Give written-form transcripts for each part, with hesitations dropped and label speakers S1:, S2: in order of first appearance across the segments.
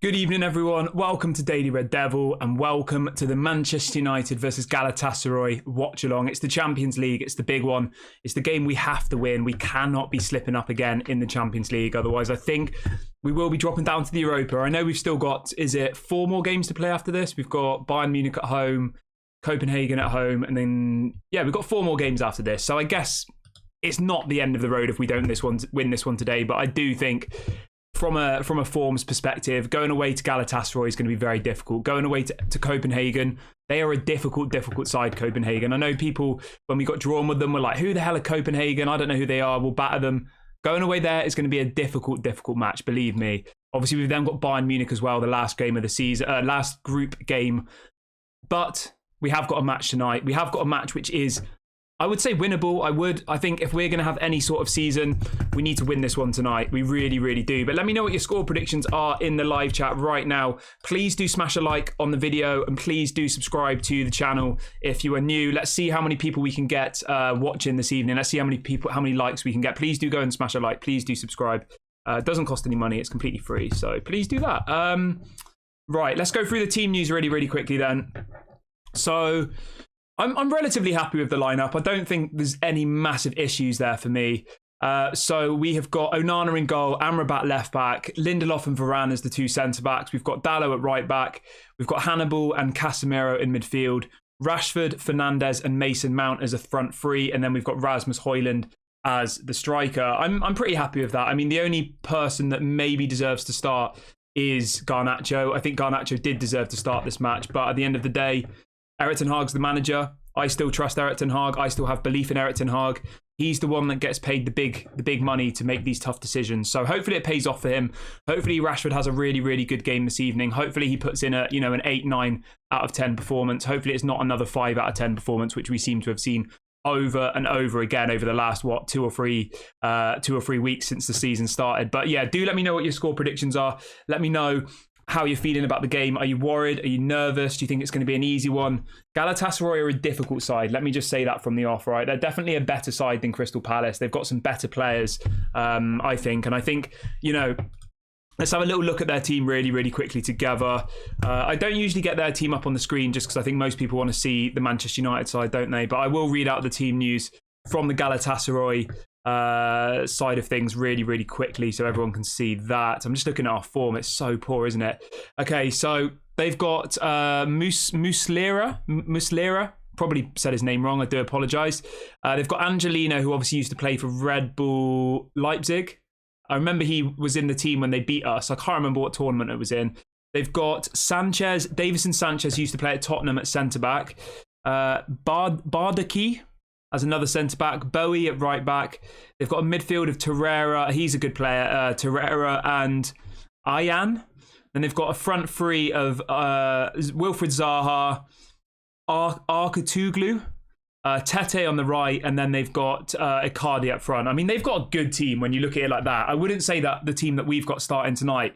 S1: Good evening, everyone. Welcome to Daily Red Devil and welcome to the Manchester United versus Galatasaray watch-along. It's the Champions League. It's the big one. It's the game we have to win. We cannot be slipping up again in the Champions League. Otherwise, I think we will be dropping down to the Europa. I know we've still got, is it 4 more games to play after this? We've got Bayern Munich at home, Copenhagen at home, and then, yeah, we've got 4 more games after this. So I guess it's not the end of the road if we don't win this one today. But I do think from a forms perspective, going away to Galatasaray is going to be very difficult. Going away to Copenhagen, they are a difficult side, Copenhagen. I know people, when we got drawn with them, were like, who the hell are Copenhagen? I don't know who they are. We'll batter them. Going away there is going to be a difficult match, believe me. Obviously, we've then got Bayern Munich as well, the last game of the season, last group game. But we have got a match tonight. We have got a match which is, I would say, winnable. I think if we're going to have any sort of season, we need to win this one tonight. We really do. But let me know what your score predictions are in the live chat right now. Please do smash a like on the video and please do subscribe to the channel if you are new. Let's see how many people we can get watching this evening. Let's see how many likes we can get. Please do go and smash a like. Please do subscribe. It doesn't cost any money. It's completely free. So please do that. Right, let's go through the team news really quickly then. So I'm relatively happy with the lineup. I don't think there's any massive issues there for me. So we have got Onana in goal, Amrabat left back, Lindelof and Varane as the 2 centre-backs. We've got Dalot at right back. We've got Hannibal and Casemiro in midfield. Rashford, Fernandes and Mason Mount as a front 3. And then we've got Rasmus HOJLUND as the striker. I'm pretty happy with that. I mean, the only person that maybe deserves to start is Garnacho. I think Garnacho did deserve to start this match. But at the end of the day, Erik ten Hag's the manager. I still trust Erik ten Hag. I still have belief in Erik ten Hag. He's the one that gets paid the big money to make these tough decisions. So hopefully it pays off for him. Hopefully Rashford has a really good game this evening. Hopefully he puts in an 8, 9 out of 10 performance. Hopefully it's not another 5 out of 10 performance, which we seem to have seen over and over again over the last 2 or 3 weeks since the season started. But yeah, do let me know what your score predictions are. Let me know how you're feeling about the game. Are you worried? Are you nervous? Do you think it's going to be an easy one? Galatasaray are a difficult side. Let me just say that from the off, right? They're definitely a better side than Crystal Palace. They've got some better players, I think. And I think, let's have a little look at their team really quickly together. I don't usually get their team up on the screen just because I think most people want to see the Manchester United side, don't they? But I will read out the team news from the Galatasaray side of things really quickly so everyone can see that. I'm just looking at our form. It's so poor, isn't it? Okay, so they've got Muslera, probably said his name wrong, I do apologise. They've got Angelino, who obviously used to play for Red Bull Leipzig. I remember he was in the team when they beat us. I can't remember what tournament it was in. They've got Sanchez, Davison Sanchez, used to play at Tottenham at centre-back. Bardaki as another centre-back, Bowie at right-back. They've got a midfield of Torreira. He's a good player. Torreira and Ayan. Then they've got a front 3 of Wilfried Zaha, Arkatuglu, Tete on the right, and then they've got Icardi up front. I mean, they've got a good team when you look at it like that. I wouldn't say that the team that we've got starting tonight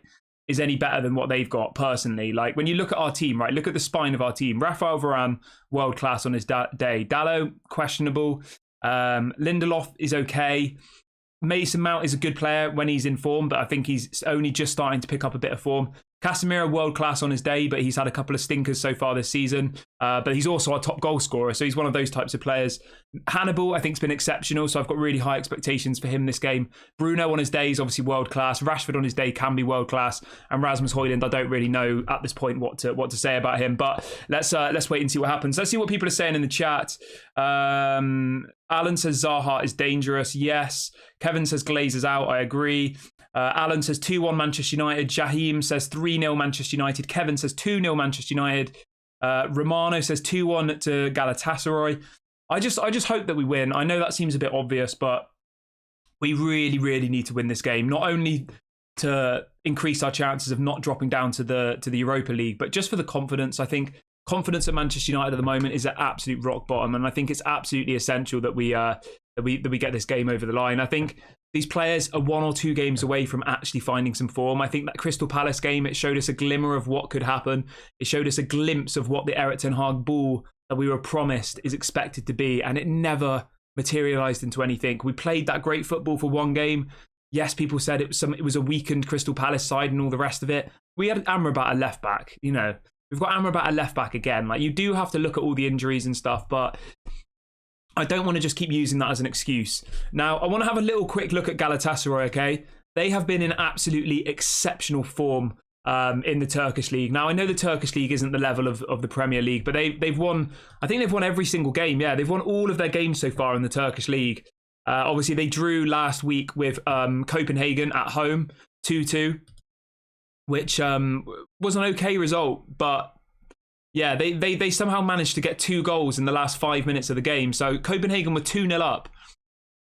S1: is any better than what they've got, personally. Like, when you look at our team, right, look at the spine of our team. Rafael Varane, world class on his day. Dalot, questionable. Lindelof is okay. Mason Mount is a good player when he's in form, but I think he's only just starting to pick up a bit of form. Casemiro, world class on his day, but he's had a couple of stinkers so far this season. But he's also our top goal scorer, so he's one of those types of players. Hannibal, I think, has been exceptional, so I've got really high expectations for him this game. Bruno on his day is obviously world class. Rashford on his day can be world class, and Rasmus HOJLUND, I don't really know at this point what to say about him. But let's wait and see what happens. Let's see what people are saying in the chat. Alan says Zaha is dangerous. Yes. Kevin says Glazers out. I agree. Alan says 2-1 Manchester United. Jaheim says 3-0 Manchester United. Kevin says 2-0 Manchester United. Romano says 2-1 to Galatasaray. I just hope that we win. I know that seems a bit obvious, but we really need to win this game. Not only to increase our chances of not dropping down to the Europa League, but just for the confidence. I think confidence at Manchester United at the moment is at absolute rock bottom, and I think it's absolutely essential that we get this game over the line. I think these players are 1 or 2 games away from actually finding some form. I think that Crystal Palace game, it showed us a glimmer of what could happen. It showed us a glimpse of what the Erik ten Hag ball that we were promised is expected to be, and it never materialised into anything. We played that great football for 1 game, yes, people said it was a weakened Crystal Palace side and all the rest of it. We had Amrabat at left back, you know. We've got Amrabat at left back again. Like, you do have to look at all the injuries and stuff, but I don't want to just keep using that as an excuse. Now, I want to have a little quick look at Galatasaray, okay? They have been in absolutely exceptional form in the Turkish league. Now, I know the Turkish league isn't the level of the Premier League, but they've won, I think they've won every single game. Yeah, they've won all of their games so far in the Turkish league. Obviously, they drew last week with Copenhagen at home, 2-2, which was an okay result. But yeah, they somehow managed to get 2 goals in the last 5 minutes of the game. So Copenhagen were 2-0 up.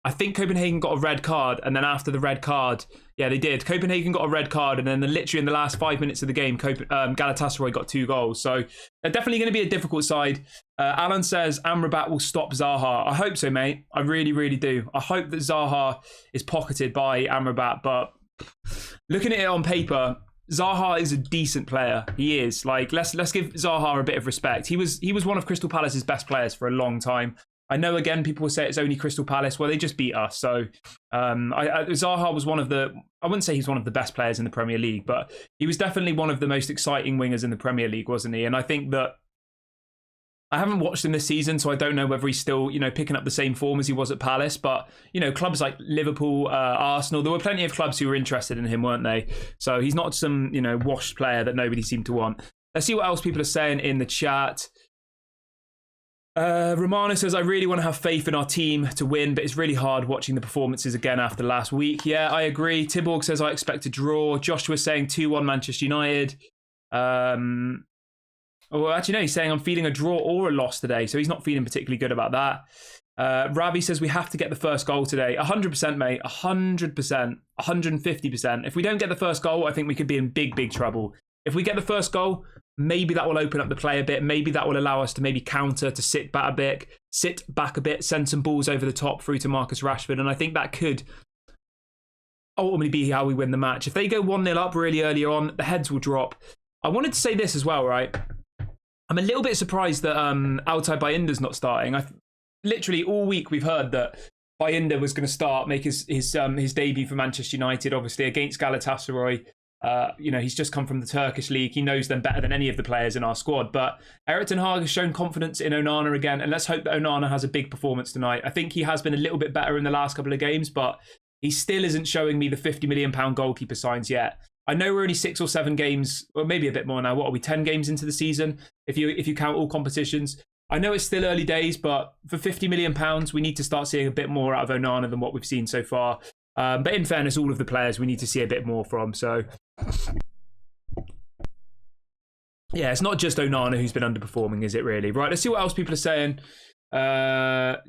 S1: I think Copenhagen got a red card, and then after the red card, yeah, they did. Copenhagen got a red card, and then literally in the last 5 minutes of the game, Galatasaray got 2 goals. So they're definitely going to be a difficult side. Alan says Amrabat will stop Zaha. I hope so, mate. I really, really do. I hope that Zaha is pocketed by Amrabat, but looking at it on paper, Zaha is a decent player. He is. Like, let's give Zaha a bit of respect. He was one of Crystal Palace's best players for a long time. I know, again, people will say it's only Crystal Palace. Well, they just beat us. So Zaha was one of the, I wouldn't say he's one of the best players in the Premier League, but he was definitely one of the most exciting wingers in the Premier League, wasn't he? And I think that, I haven't watched him this season, so I don't know whether he's still, you know, picking up the same form as he was at Palace. But, you know, clubs like Liverpool, Arsenal, there were plenty of clubs who were interested in him, weren't they? So he's not some, you know, washed player that nobody seemed to want. Let's see what else people are saying in the chat. Romano says, I really want to have faith in our team to win, but it's really hard watching the performances again after last week. Yeah, I agree. Tiborg says, I expect a draw. Joshua saying 2-1 Manchester United. Well, actually, no, he's saying I'm feeling a draw or a loss today, so he's not feeling particularly good about that. Ravi says we have to get the first goal today. 100%, mate. 100%. 150%. If we don't get the first goal, I think we could be in big, big trouble. If we get the first goal, maybe that will open up the play a bit. Maybe that will allow us to maybe counter, to sit back a bit, send some balls over the top through to Marcus Rashford. And I think that could ultimately be how we win the match. If they go 1-0 up really early on, the heads will drop. I wanted to say this as well, right? I'm a little bit surprised that Altay Bayındar's not starting. Literally all week we've heard that Bayınдар was going to start, make his debut for Manchester United, obviously against Galatasaray. You know, he's just come from the Turkish league. He knows them better than any of the players in our squad. But Erik ten Hag has shown confidence in Onana again, and let's hope that Onana has a big performance tonight. I think he has been a little bit better in the last couple of games, but he still isn't showing me the £50 million goalkeeper signs yet. I know we're only 6 or 7 games, or maybe a bit more now. What are we, 10 games into the season, if you count all competitions? I know it's still early days, but for £50 million, we need to start seeing a bit more out of Onana than what we've seen so far. But in fairness, all of the players we need to see a bit more from. So, yeah, it's not just Onana who's been underperforming, is it really? Right, let's see what else people are saying.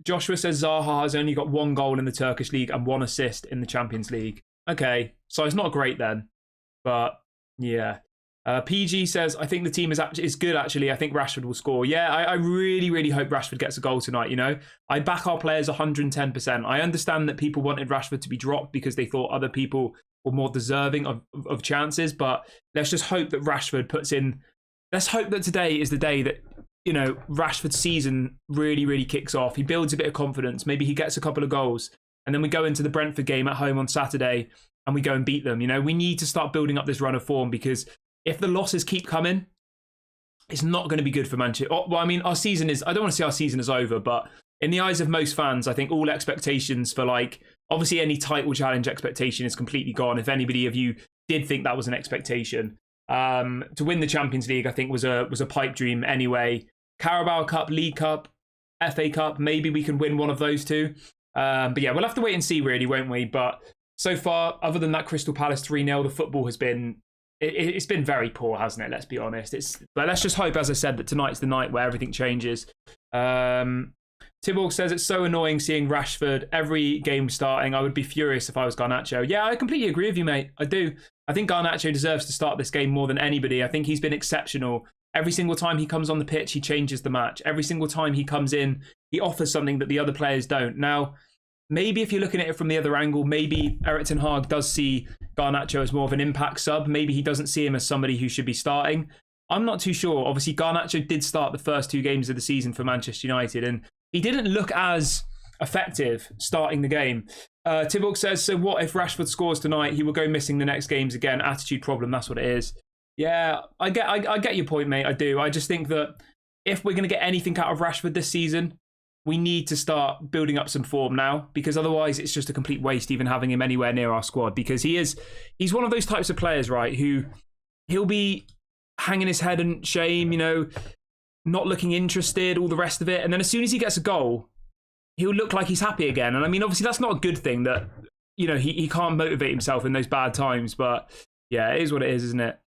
S1: Joshua says Zaha has only got 1 goal in the Turkish league and 1 assist in the Champions League. Okay, so it's not great then. But, yeah. PG says, I think the team is good, actually. I think Rashford will score. Yeah, I really, really hope Rashford gets a goal tonight, you know. I back our players 110%. I understand that people wanted Rashford to be dropped because they thought other people were more deserving of chances. But let's just hope that Rashford puts in... Let's hope that today is the day that, you know, Rashford's season really, really kicks off. He builds a bit of confidence. Maybe he gets a couple of goals. And then we go into the Brentford game at home on Saturday and we go and beat them. You know, we need to start building up this run of form, because if the losses keep coming, it's not going to be good for Manchester. Well, I mean, our season is, I don't want to say our season is over, but in the eyes of most fans, I think all expectations for, like, obviously any title challenge expectation is completely gone. If anybody of you did think that was an expectation, to win the Champions League, I think was a pipe dream anyway. Carabao Cup, League Cup, FA Cup, maybe we can win one of those two. But yeah, we'll have to wait and see, really, won't we? But so far, other than that Crystal Palace 3-0, the football has been... It's been very poor, hasn't it? Let's be honest. But let's just hope, as I said, that tonight's the night where everything changes. Tiborg says, it's so annoying seeing Rashford every game starting. I would be furious if I was Garnacho. Yeah, I completely agree with you, mate. I do. I think Garnacho deserves to start this game more than anybody. I think he's been exceptional. Every single time he comes on the pitch, he changes the match. Every single time he comes in, he offers something that the other players don't. Now, maybe if you're looking at it from the other angle, maybe Erik ten Hag does see Garnacho as more of an impact sub. Maybe he doesn't see him as somebody who should be starting. I'm not too sure. Obviously, Garnacho did start the first 2 games of the season for Manchester United, and he didn't look as effective starting the game. Tibok says, so what if Rashford scores tonight? He will go missing the next games again. Attitude problem, that's what it is. Yeah, I get your point, mate. I do. I just think that if we're going to get anything out of Rashford this season, we need to start building up some form now, because otherwise it's just a complete waste even having him anywhere near our squad, because he's one of those types of players, right, who he'll be hanging his head in shame, you know, not looking interested, all the rest of it. And then as soon as he gets a goal, he'll look like he's happy again. And I mean, obviously that's not a good thing that, you know, he can't motivate himself in those bad times. But yeah, it is what it is, isn't it?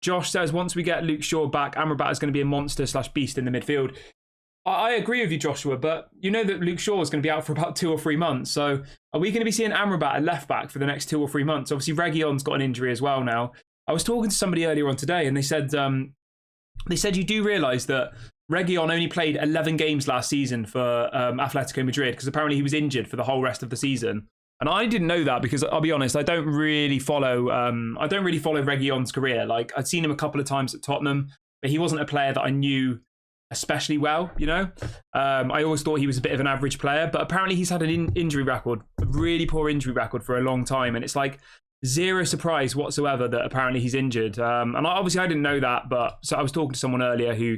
S1: Josh says, once we get Luke Shaw back, Amrabat is going to be a monster/beast in the midfield. I agree with you, Joshua, but you know that Luke Shaw is going to be out for about 2 or 3 months. So are we going to be seeing Amrabat at left back for the next 2 or 3 months? Obviously, Reguilón's got an injury as well now. I was talking to somebody earlier on today, and they said you do realise that Reguilón only played 11 games last season for Atletico Madrid, because apparently he was injured for the whole rest of the season. And I didn't know that, because I'll be honest, I don't really follow Reguilón's career. Like, I'd seen him a couple of times at Tottenham, but he wasn't a player that I knew especially well, you know. I always thought he was a bit of an average player, but apparently he's had an injury record, a really poor injury record for a long time, and it's like zero surprise whatsoever that apparently he's injured. And obviously I didn't know that, but so I was talking to someone earlier who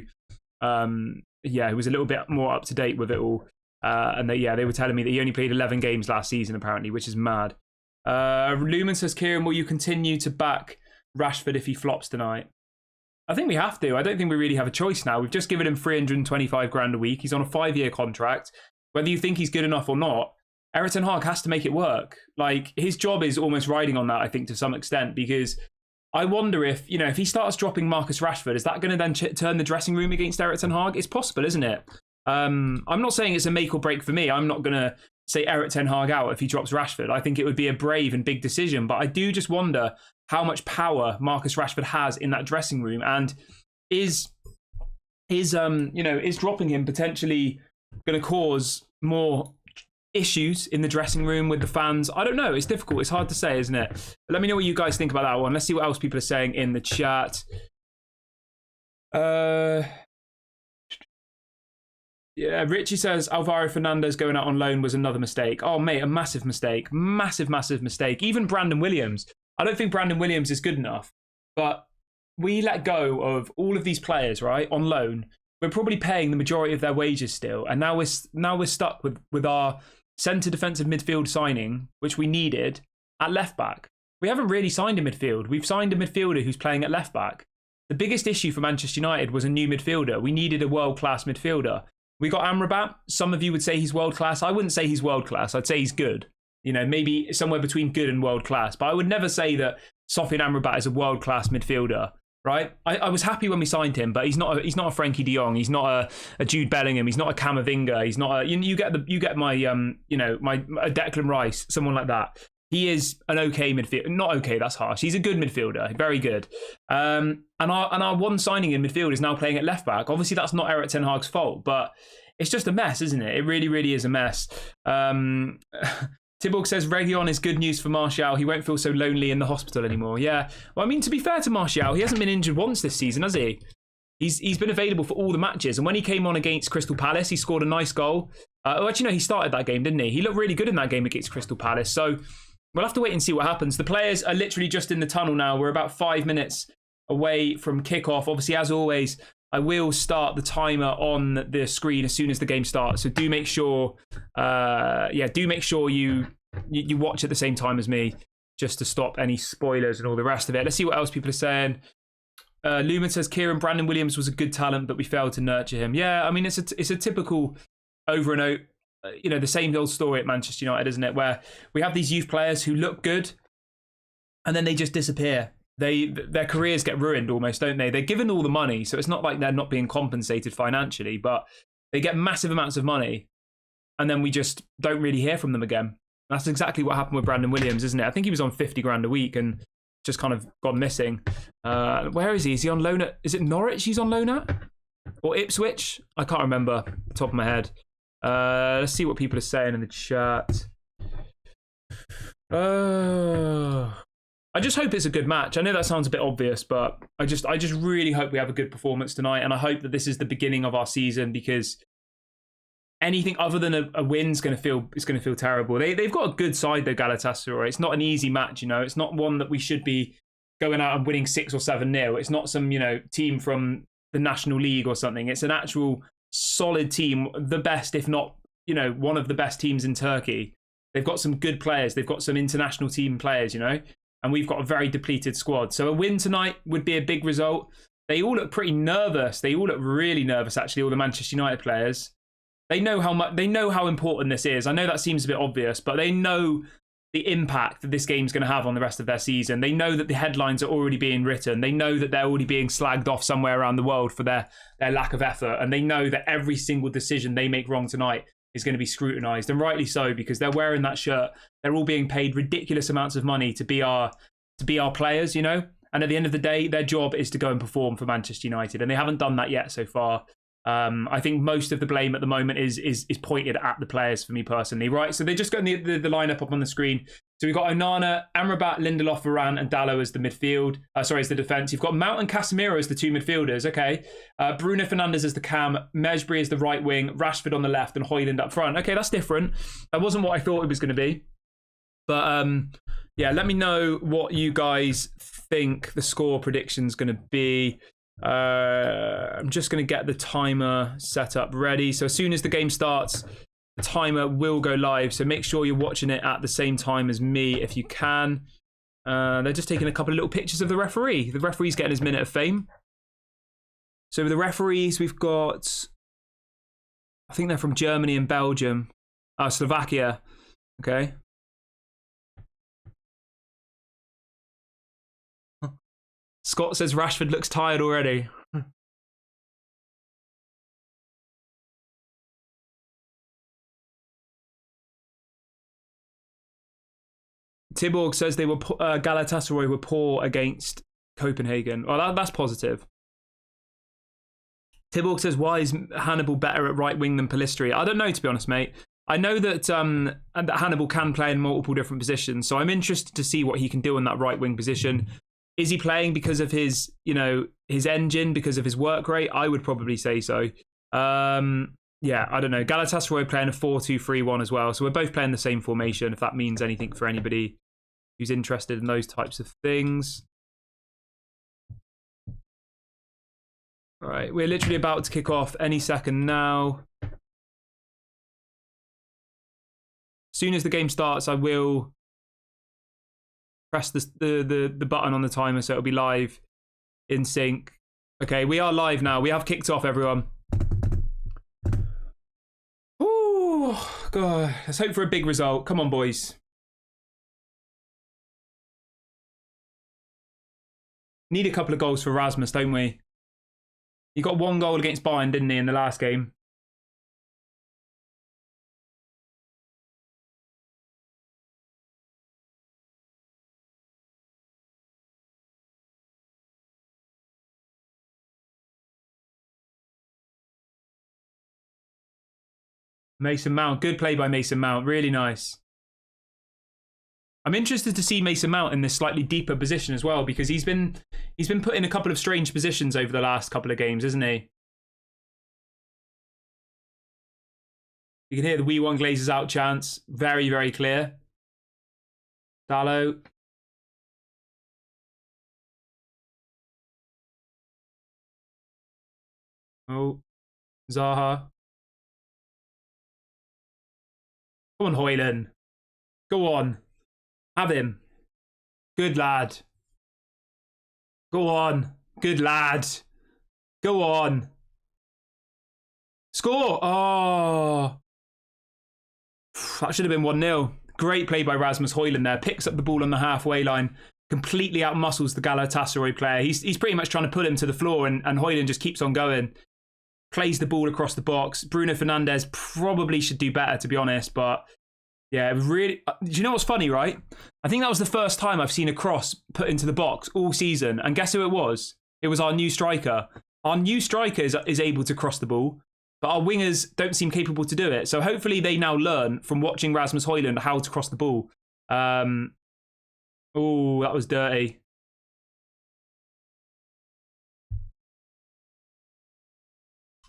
S1: who was a little bit more up to date with it all, and they were telling me that he only played 11 games last season apparently, which is mad. Lumen says, Kieran, will you continue to back Rashford if he flops tonight? I think we have to. I don't think we really have a choice now. We've just given him 325 grand a week. He's on a 5-year contract. Whether you think he's good enough or not, Erik ten Hag has to make it work. Like, his job is almost riding on that, I think, to some extent, because I wonder if, you know, if he starts dropping Marcus Rashford, is that going to then turn the dressing room against Erik ten Hag? It's possible, isn't it? I'm not saying it's a make or break for me. I'm not going to say Erik ten Hag out if he drops Rashford. I think it would be a brave and big decision, but I do just wonder how much power Marcus Rashford has in that dressing room, and is dropping him potentially going to cause more issues in the dressing room with the fans? I don't know. It's difficult. It's hard to say, isn't it? But let me know what you guys think about that one. Let's see what else people are saying in the chat. Yeah, Richie says Alvaro Fernandez going out on loan was another mistake. Oh, mate, a massive mistake. Massive mistake. Even Brandon Williams. I don't think Brandon Williams is good enough, but we let go of all of these players, right, on loan. We're probably paying the majority of their wages still, and now we're stuck with our centre defensive midfield signing, which we needed, at left back. We haven't really signed a midfield. We've signed a midfielder who's playing at left back. The biggest issue for Manchester United was a new midfielder. We needed a world-class midfielder. We got Amrabat. Some of you would say he's world-class. I wouldn't say he's world-class. I'd say he's good. You know, maybe somewhere between good and world-class. But I would never say that Sofian Amrabat is a world-class midfielder, right? I was happy when we signed him, but he's not a Frankie de Jong. He's not a Jude Bellingham. He's not a Camavinga. He's not a, you get my a Declan Rice, someone like that. He is an okay midfielder. Not okay, that's harsh. He's a good midfielder, very good. And our one signing in midfield is now playing at left back. Obviously, that's not Erik ten Hag's fault, but it's just a mess, isn't it? It really, really is a mess. Tiborg says Reguilón is good news for Martial. He won't feel so lonely in the hospital anymore. Yeah. Well, I mean, to be fair to Martial, he hasn't been injured once this season, has he? He's been available for all the matches. And when he came on against Crystal Palace, he scored a nice goal. He started that game, didn't he? He looked really good in that game against Crystal Palace. So we'll have to wait and see what happens. The players are literally just in the tunnel now. We're about 5 minutes away from kickoff. Obviously, as always, I will start the timer on the screen as soon as the game starts. So do make sure, you watch at the same time as me, just to stop any spoilers and all the rest of it. Let's see what else people are saying. Lumen says Kieran Brandon Williams was a good talent, but we failed to nurture him. Yeah, I mean it's a typical over and out, the same old story at Manchester United, isn't it? Where we have these youth players who look good, and then they just disappear. Their careers get ruined almost, don't they? They're given all the money, so it's not like they're not being compensated financially, but they get massive amounts of money, and then we just don't really hear from them again. That's exactly what happened with Brandon Williams, isn't it? I think he was on 50 grand a week and just kind of gone missing. Where is he? Is he on loan at? Is it Norwich he's on loan at? Or Ipswich? I can't remember off the top of my head. Let's see what people are saying in the chat. I just hope it's a good match. I know that sounds a bit obvious, but I just really hope we have a good performance tonight, and I hope that this is the beginning of our season, because anything other than a win's going to feel terrible. They've got a good side though, Galatasaray. It's not an easy match, you know. It's not one that we should be going out and winning 6 or 7-0. It's not some, you know, team from the National League or something. It's an actual solid team, the best, if not, you know, one of the best teams in Turkey. They've got some good players. They've got some international team players, you know, and we've got a very depleted squad. So a win tonight would be a big result. They all look pretty nervous. They all look really nervous, actually, all the Manchester United players. They know how important this is. I know that seems a bit obvious, but they know the impact that this game's going to have on the rest of their season. They know that the headlines are already being written. They know that they're already being slagged off somewhere around the world for their lack of effort. And they know that every single decision they make wrong tonight is going to be scrutinised. And rightly so, because they're wearing that shirt. They're all being paid ridiculous amounts of money to be our players, you know? And at the end of the day, their job is to go and perform for Manchester United. And they haven't done that yet so far. I think most of the blame at the moment is pointed at the players for me personally, right? So they're just got the lineup up on the screen. So we've got Onana, Amrabat, Lindelof, Varane, and Dalot as the midfield. As the defence. You've got Mount and Casemiro as the 2 midfielders. Okay. Bruno Fernandes as the cam, Mejbri as the right wing, Rashford on the left, and HOJLUND up front. Okay, that's different. That wasn't what I thought it was going to be. But yeah, let me know what you guys think the score prediction's going to be. I'm just going to get the timer set up ready. So as soon as the game starts, the timer will go live. So make sure you're watching it at the same time as me if you can. They're just taking a couple of little pictures of the referee. The referee's getting his minute of fame. So with the referees, we've got, I think they're from Germany and Belgium. Slovakia. Okay. Scott says Rashford looks tired already. Tiborg says they were Galatasaray were poor against Copenhagen. Well, that's positive. Tiborg says, why is Hannibal better at right wing than Pellistri? I don't know, to be honest, mate. I know that Hannibal can play in multiple different positions, so I'm interested to see what he can do in that right wing position. Is he playing because of his, you know, his engine, because of his work rate? I would probably say so. Yeah, I don't know. Galatasaray playing a 4-2-3-1 as well. So we're both playing the same formation, if that means anything for anybody who's interested in those types of things. All right, we're literally about to kick off any second now. As soon as the game starts, I will press the button on the timer so it'll be live in sync. Okay, we are live now. We have kicked off, everyone. Ooh, God. Let's hope for a big result. Come on, boys. Need a couple of goals for Rasmus, don't we? He got 1 goal against Bayern, didn't he, in the last game? Mason Mount. Good play by Mason Mount. Really nice. I'm interested to see Mason Mount in this slightly deeper position as well, because he's been put in a couple of strange positions over the last couple of games, isn't he? You can hear the We One Glazers out chants. Very, very clear. Dalot. Oh. Zaha. Come on, HOJLUND. Go on. Have him. Good lad. Go on. Good lad. Go on. Score. Oh. That should have been 1-0. Great play by Rasmus HOJLUND there. Picks up the ball on the halfway line. Completely outmuscles the Galatasaray player. He's pretty much trying to put him to the floor, and HOJLUND just keeps on going. Plays the ball across the box. Bruno Fernandes probably should do better, to be honest. But yeah, really. Do you know what's funny, right? I think that was the first time I've seen a cross put into the box all season. And guess who it was? It was our new striker. Our new striker is able to cross the ball, but our wingers don't seem capable to do it. So hopefully they now learn from watching Rasmus HOJLUND how to cross the ball. Oh, that was dirty.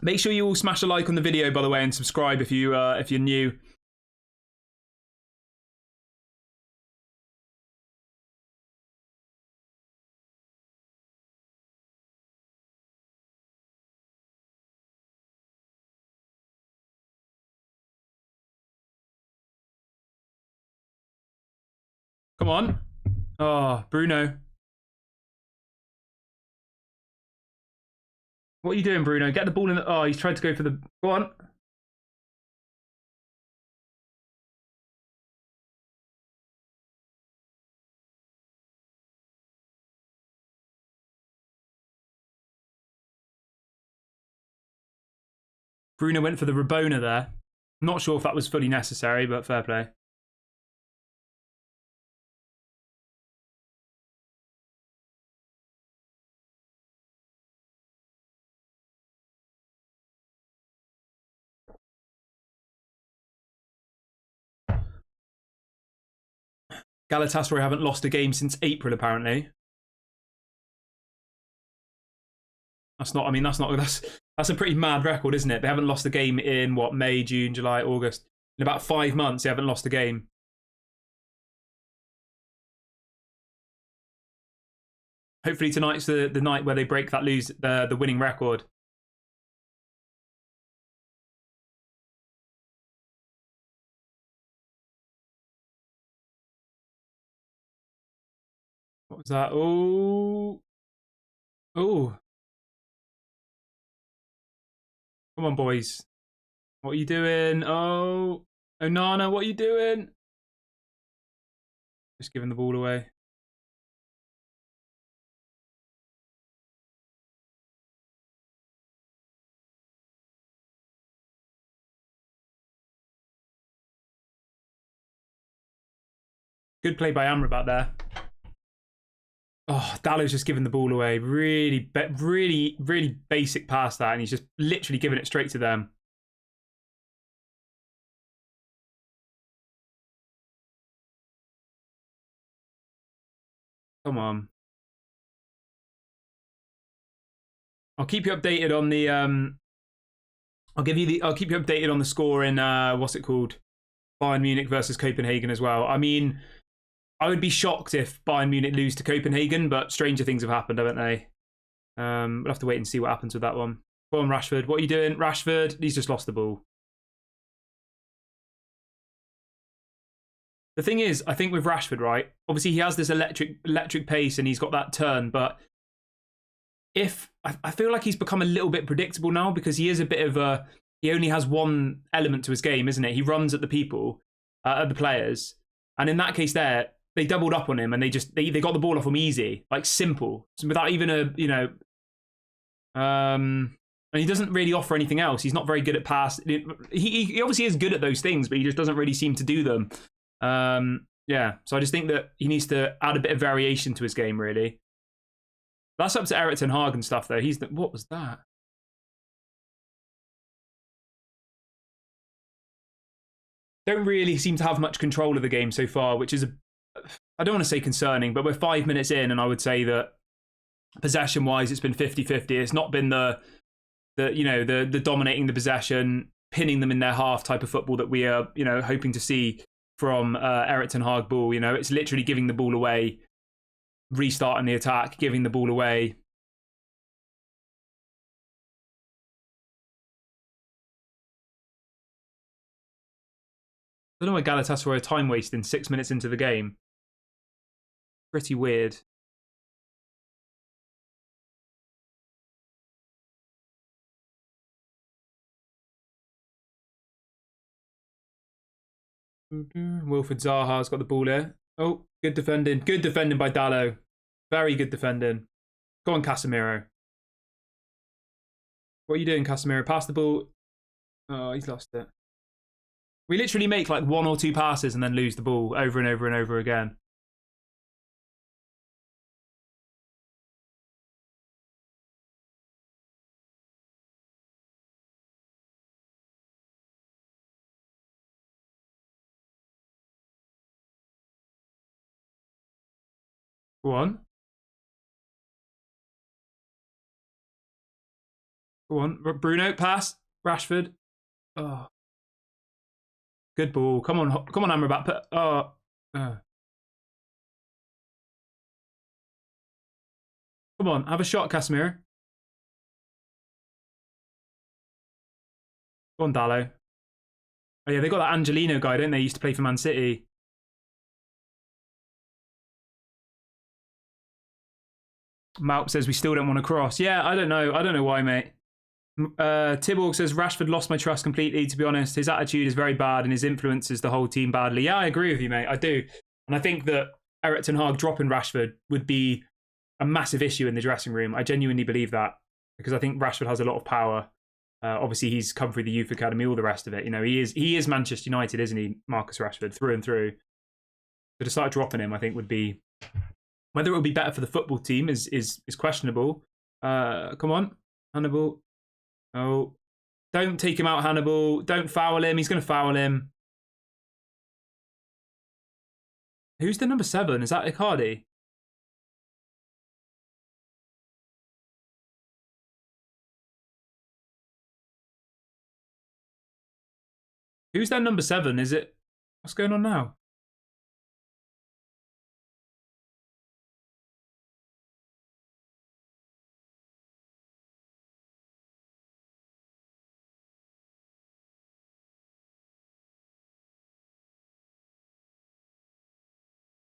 S1: Make sure you all smash a like on the video, by the way, and subscribe if you're new. Come on. Oh, Bruno. What are you doing, Bruno? Get the ball in the... Oh, he's tried to go for the... Go on. Bruno went for the Rabona there. Not sure if that was fully necessary, but fair play. Galatasaray haven't lost a game since April, apparently. That's a pretty mad record, isn't it? They haven't lost a game in, what, May, June, July, August. In about 5 months, they haven't lost a game. Hopefully tonight's the night where they break the winning record. What was that? Oh. Oh. Come on, boys. What are you doing? Oh. Onana, what are you doing? Just giving the ball away. Good play by Amrabat there. Oh, Dallow's just giving the ball away. Really basic pass that, and he's just literally giving it straight to them. Come on. I'll keep you updated on the I'll keep you updated on the score in what's it called? Bayern Munich versus Copenhagen as well. I mean, I would be shocked if Bayern Munich lose to Copenhagen, but stranger things have happened, haven't they? We'll have to wait and see what happens with that one. Go on, Rashford. What are you doing? Rashford, he's just lost the ball. The thing is, I think with Rashford, right? Obviously, he has this electric pace and he's got that turn, but I feel like he's become a little bit predictable now because he is a bit of a... He only has one element to his game, isn't it? He runs at the people, at the players. And in that case there, they doubled up on him and they got the ball off him easy, like simple, without even a, you know, and he doesn't really offer anything else. He's not very good at pass. He obviously is good at those things, but he just doesn't really seem to do them. Yeah, so I just think that he needs to add a bit of variation to his game, really. That's up to Erik ten Hag and stuff, though. What was that? Don't really seem to have much control of the game so far, which is I don't want to say concerning, but we're 5 minutes in, and I would say that possession-wise, it's been 50-50. It's not been the dominating the possession, pinning them in their half type of football that we are, hoping to see from Erik ten Hag ball. It's literally giving the ball away, restarting the attack, giving the ball away. I don't know why Galatasaray are time wasting 6 minutes into the game. Pretty weird. Wilfried Zaha's got the ball here. Oh, good defending. Good defending by Dalot. Very good defending. Go on, Casemiro. What are you doing, Casemiro? Pass the ball. Oh, he's lost it. We literally make like 1 or 2 passes and then lose the ball over and over and over again. Go on. Go on, Bruno, pass. Rashford. Oh, good ball. Come on, Amrabat. Oh, come on, have a shot, Casemiro. Go on, Dallo. Oh yeah, they got that Angelino guy, don't they? He used to play for Man City. Malp says we still don't want to cross. Yeah, I don't know. I don't know why, mate. Tiborg says Rashford lost my trust completely. To be honest, his attitude is very bad and his influences the whole team badly. Yeah, I agree with you, mate. I do, and I think that Erik ten Hag dropping Rashford would be a massive issue in the dressing room. I genuinely believe that because I think Rashford has a lot of power. Obviously, he's come through the youth academy, all the rest of it. You know, he is Manchester United, isn't he, Marcus Rashford, through and through. So to start dropping him, I think would be whether it would be better for the football team is questionable. Come on, Hannibal. Oh, don't take him out, Hannibal. Don't foul him. He's going to foul him. Who's the number 7? Is that Icardi? Who's that number 7? Is it... What's going on now?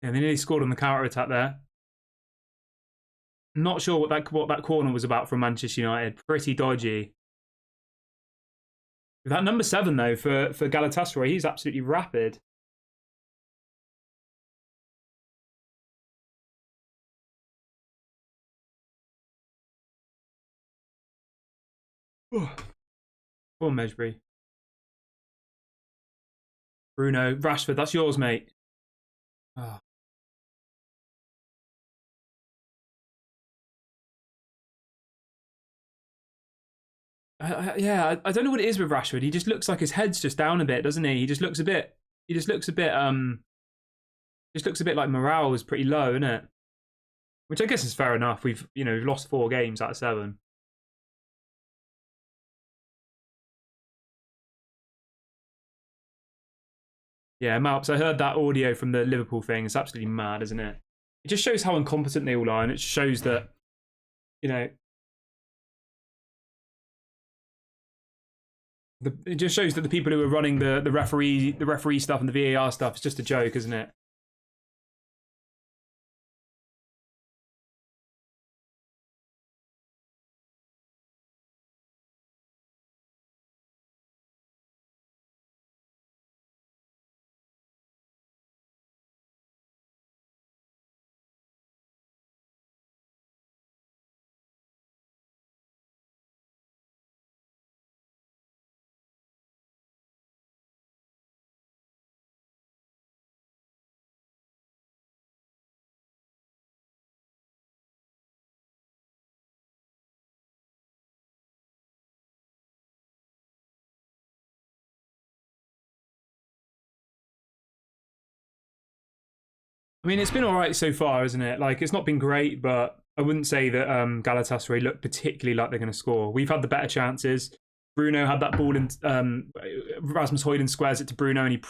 S1: Yeah, they nearly scored on the counter-attack there. Not sure what that corner was about from Manchester United. Pretty dodgy. That number 7, though, for Galatasaray, he's absolutely rapid. Oh. Poor Mesbury. Bruno, Rashford, that's yours, mate. Oh. I don't know what it is with Rashford. He just looks like his head's just down a bit, doesn't he? He just looks a bit like morale is pretty low, isn't it? Which I guess is fair enough. We've lost 4 games out of 7. Yeah, Malps, I heard that audio from the Liverpool thing. It's absolutely mad, isn't it? It just shows how incompetent they all are, and it shows that, it just shows that the people who are running the referee stuff and the VAR stuff is just a joke, isn't it? I mean, it's been all right so far, isn't it? Like, it's not been great, but I wouldn't say that Galatasaray look particularly like they're going to score. We've had the better chances. Bruno had that ball, and Rasmus HOJLUND squares it to Bruno, and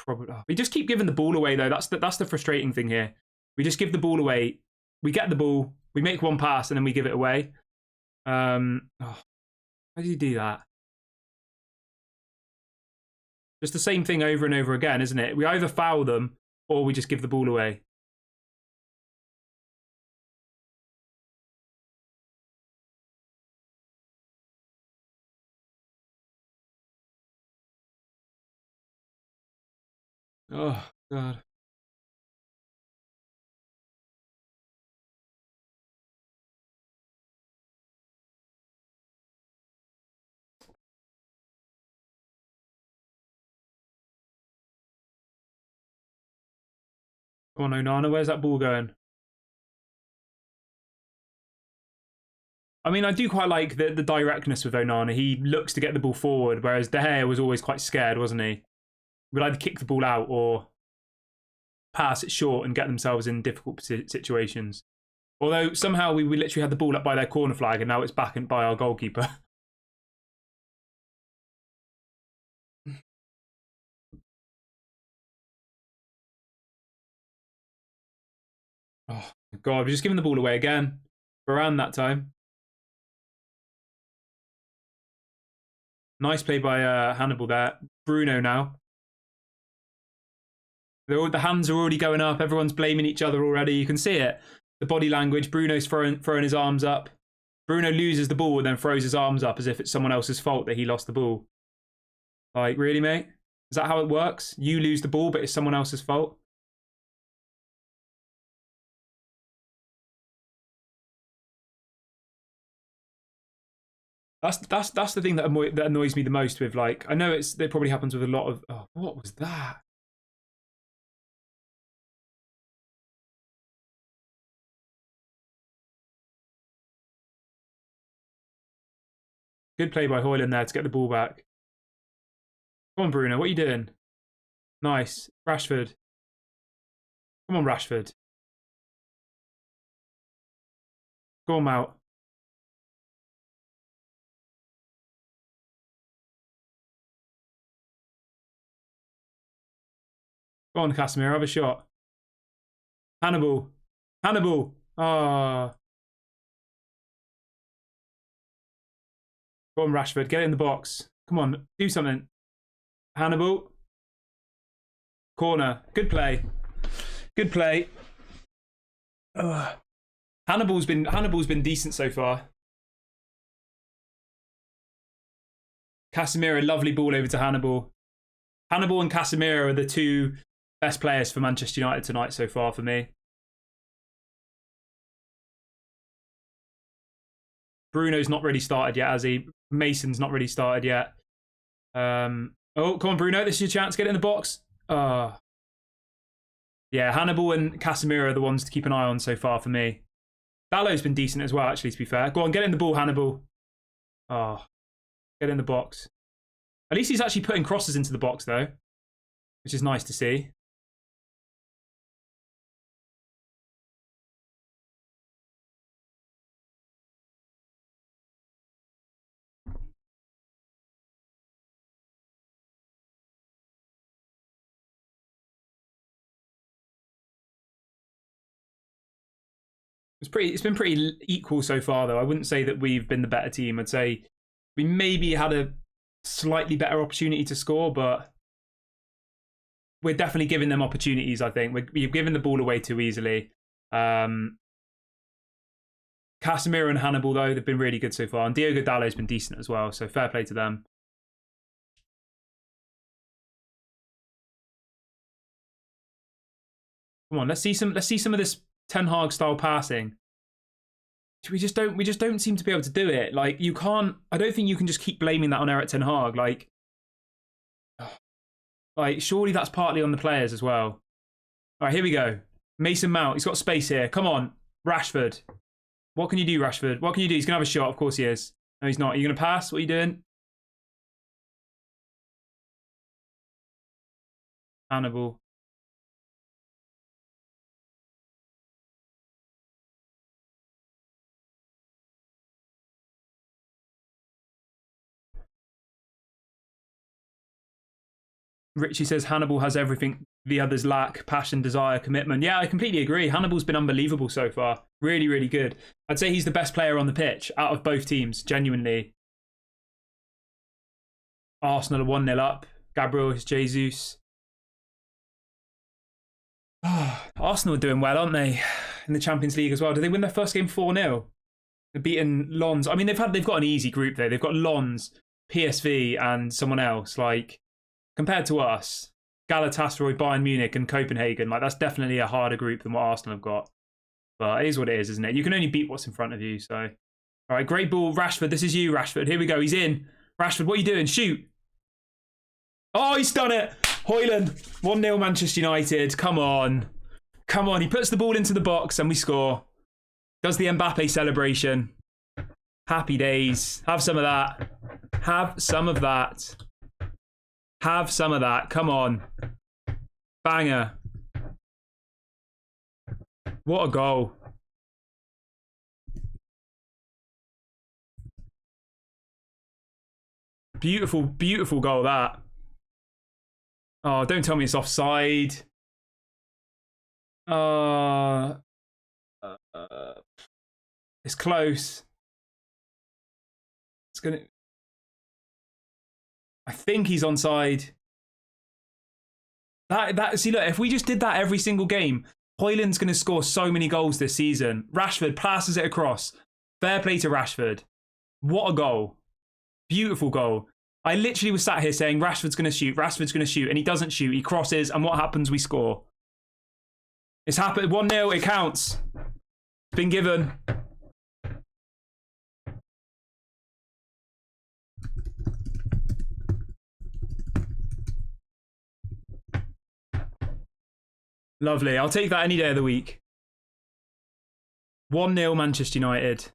S1: we just keep giving the ball away, though. That's the frustrating thing here. We just give the ball away. We get the ball, we make one pass, and then we give it away. How do you do that? Just the same thing over and over again, isn't it? We either foul them or we just give the ball away. Oh, God. Come on, Onana, where's that ball going? I mean, I do quite like the directness with Onana. He looks to get the ball forward, whereas De Gea was always quite scared, wasn't he? Would either kick the ball out or pass it short and get themselves in difficult situations. Although somehow we literally had the ball up by their corner flag and now it's back by our goalkeeper. Oh, my God. We're just giving the ball away again. Around that time. Nice play by Hannibal there. Bruno now. The hands are already going up. Everyone's blaming each other already. You can see it. The body language. Bruno's throwing his arms up. Bruno loses the ball and then throws his arms up as if it's someone else's fault that he lost the ball. Like, really, mate? Is that how it works? You lose the ball, but it's someone else's fault? That's the thing that annoys me the most with, like, I know it probably happens with a lot of, oh, what was that? Good play by HOJLUND there to get the ball back. Come on, Bruno, what are you doing? Nice. Rashford. Come on, Rashford. Go on, Mount. Go on, Casemiro, have a shot. Hannibal. Hannibal. Ah. Oh. Go on, Rashford. Get it in the box. Come on, do something. Hannibal. Corner. Good play. Good play. Ugh. Hannibal's been decent so far. Casemiro, lovely ball over to Hannibal. Hannibal and Casemiro are the two best players for Manchester United tonight so far for me. Bruno's not really started yet, has he? Mason's not really started yet. Oh, come on, Bruno. This is your chance. Get in the box. Yeah, Hannibal and Casemiro are the ones to keep an eye on so far for me. Dallow's been decent as well, actually, to be fair. Go on, get in the ball, Hannibal. Oh, get in the box. At least he's actually putting crosses into the box, though, which is nice to see. It's been pretty equal so far, though. I wouldn't say that we've been the better team. I'd say we maybe had a slightly better opportunity to score, but we're definitely giving them opportunities, I think. We've given the ball away too easily. Casemiro and Hannibal, though, they've been really good so far. And Diogo Dalot's been decent as well, so fair play to them. Come on, let's see some of this Ten Hag style passing. We just don't seem to be able to do it. Like, you can't. I don't think you can just keep blaming that on Erik Ten Hag. Like, surely that's partly on the players as well. All right, here we go. Mason Mount. He's got space here. Come on, Rashford. What can you do, Rashford? What can you do? He's gonna have a shot. Of course he is. No, he's not. Are you gonna pass? What are you doing? Hannibal. Richie says Hannibal has everything the others lack: passion, desire, commitment. Yeah, I completely agree. Hannibal's been unbelievable so far. Really, really good. I'd say he's the best player on the pitch out of both teams, genuinely. Arsenal are 1-0 up. Gabriel Jesus. Arsenal are doing well, aren't they? In the Champions League as well. Did they win their first game 4-0? They've beaten Lens. I mean, they've got an easy group there. They've got Lens, PSV, and someone else. Like, compared to us, Galatasaray, Bayern Munich, and Copenhagen, like, that's definitely a harder group than what Arsenal have got. But it is what it is, isn't it? You can only beat what's in front of you. So, all right, great ball, Rashford. This is you, Rashford. Here we go. He's in. Rashford, what are you doing? Shoot. Oh, he's done it. HOJLUND, 1-0 Manchester United. Come on. Come on. He puts the ball into the box and we score. Does the Mbappe celebration. Happy days. Have some of that. Have some of that. Have some of that. Come on. Banger. What a goal. Beautiful, beautiful goal, that. Oh, don't tell me it's offside. It's close. It's gonna. I think he's onside. See, look, if we just did that every single game, HOJLUND's going to score so many goals this season. Rashford passes it across. Fair play to Rashford. What a goal. Beautiful goal. I literally was sat here saying Rashford's going to shoot, Rashford's going to shoot, and he doesn't shoot. He crosses, and what happens? We score. It's happened. 1-0, it counts. It's been given. Lovely. I'll take that any day of the week. 1-0 Manchester United.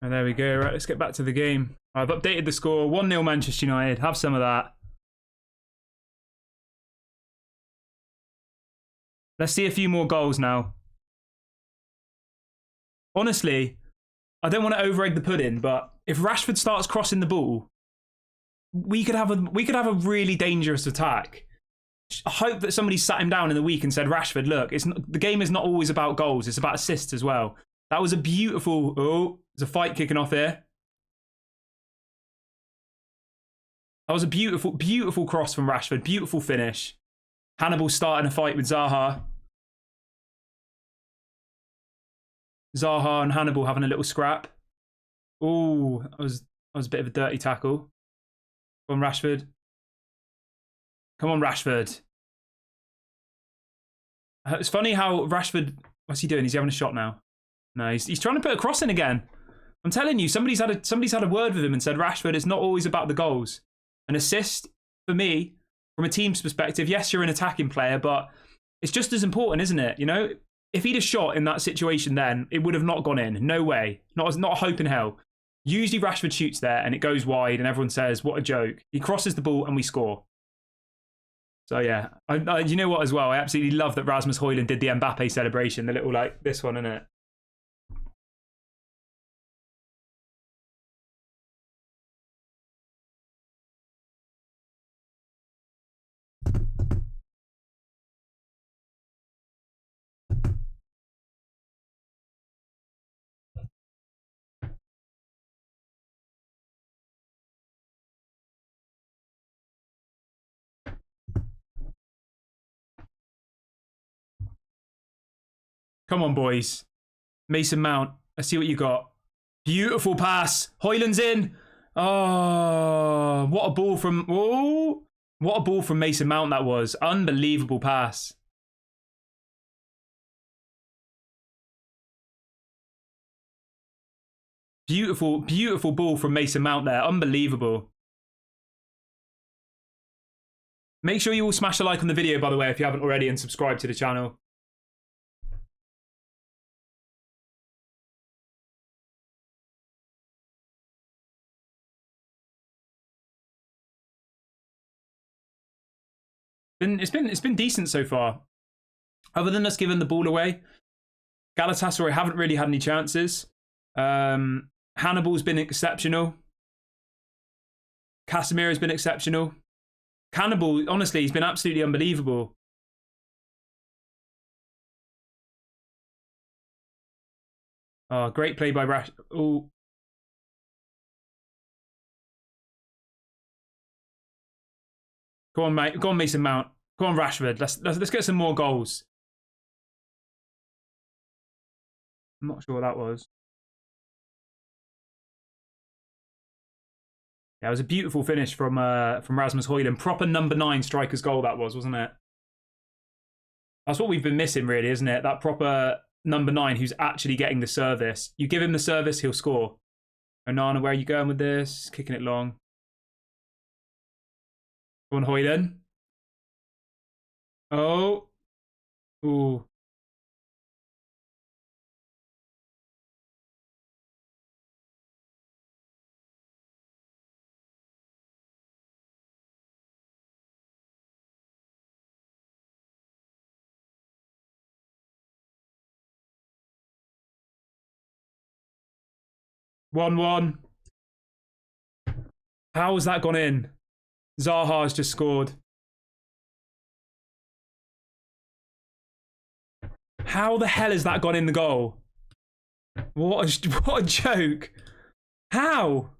S1: And there we go. Right, let's get back to the game. I've updated the score. 1-0 Manchester United. Have some of that. Let's see a few more goals now. Honestly, I don't want to over-egg the pudding, but if Rashford starts crossing the ball, we could have a really dangerous attack. I hope that somebody sat him down in the week and said, Rashford, look, the game is not always about goals. It's about assists as well. That was a beautiful... Oh, there's a fight kicking off here. That was a beautiful, beautiful cross from Rashford. Beautiful finish. Hannibal starting a fight with Zaha. Zaha and Hannibal having a little scrap. Oh, that was a bit of a dirty tackle. Come on, Rashford. Come on, Rashford. It's funny how Rashford... What's he doing? Is he having a shot now? No, he's trying to put a cross in again. I'm telling you, somebody's had a word with him and said, Rashford, it's not always about the goals. An assist, for me, from a team's perspective, yes, you're an attacking player, but it's just as important, isn't it? You know, if he'd have shot in that situation then, it would have not gone in. No way. Not a hope in hell. Usually Rashford shoots there and it goes wide and everyone says, what a joke. He crosses the ball and we score. So yeah, you know what as well? I absolutely love that Rasmus HOJLUND did the Mbappe celebration, the little like this one, innit? Come on, boys. Mason Mount, let's see what you got. Beautiful pass. HOJLUND's in. Oh, what a ball from... Oh, what a ball from Mason Mount that was. Unbelievable pass. Beautiful, beautiful ball from Mason Mount there. Unbelievable. Make sure you all smash a like on the video, by the way, if you haven't already, and subscribe to the channel. It's been decent so far. Other than us giving the ball away, Galatasaray haven't really had any chances. Hannibal's been exceptional. Casemiro's been exceptional. Hannibal, honestly, he's been absolutely unbelievable. Oh, great play by Rash. Oh. Go on, mate. Go on, Mason Mount. Go on, Rashford. Let's get some more goals. I'm not sure what that was. Yeah, it was a beautiful finish from Rasmus HOJLUND. Proper number 9 striker's goal that was, wasn't it? That's what we've been missing, really, isn't it? That proper number 9 who's actually getting the service. You give him the service, he'll score. Onana, where are you going with this? Kicking it long. Go on, HOJLUND. Oh. Ooh. 1-1. How has that gone in? Zaha's just scored. How the hell has that gone in the goal? What a joke. How?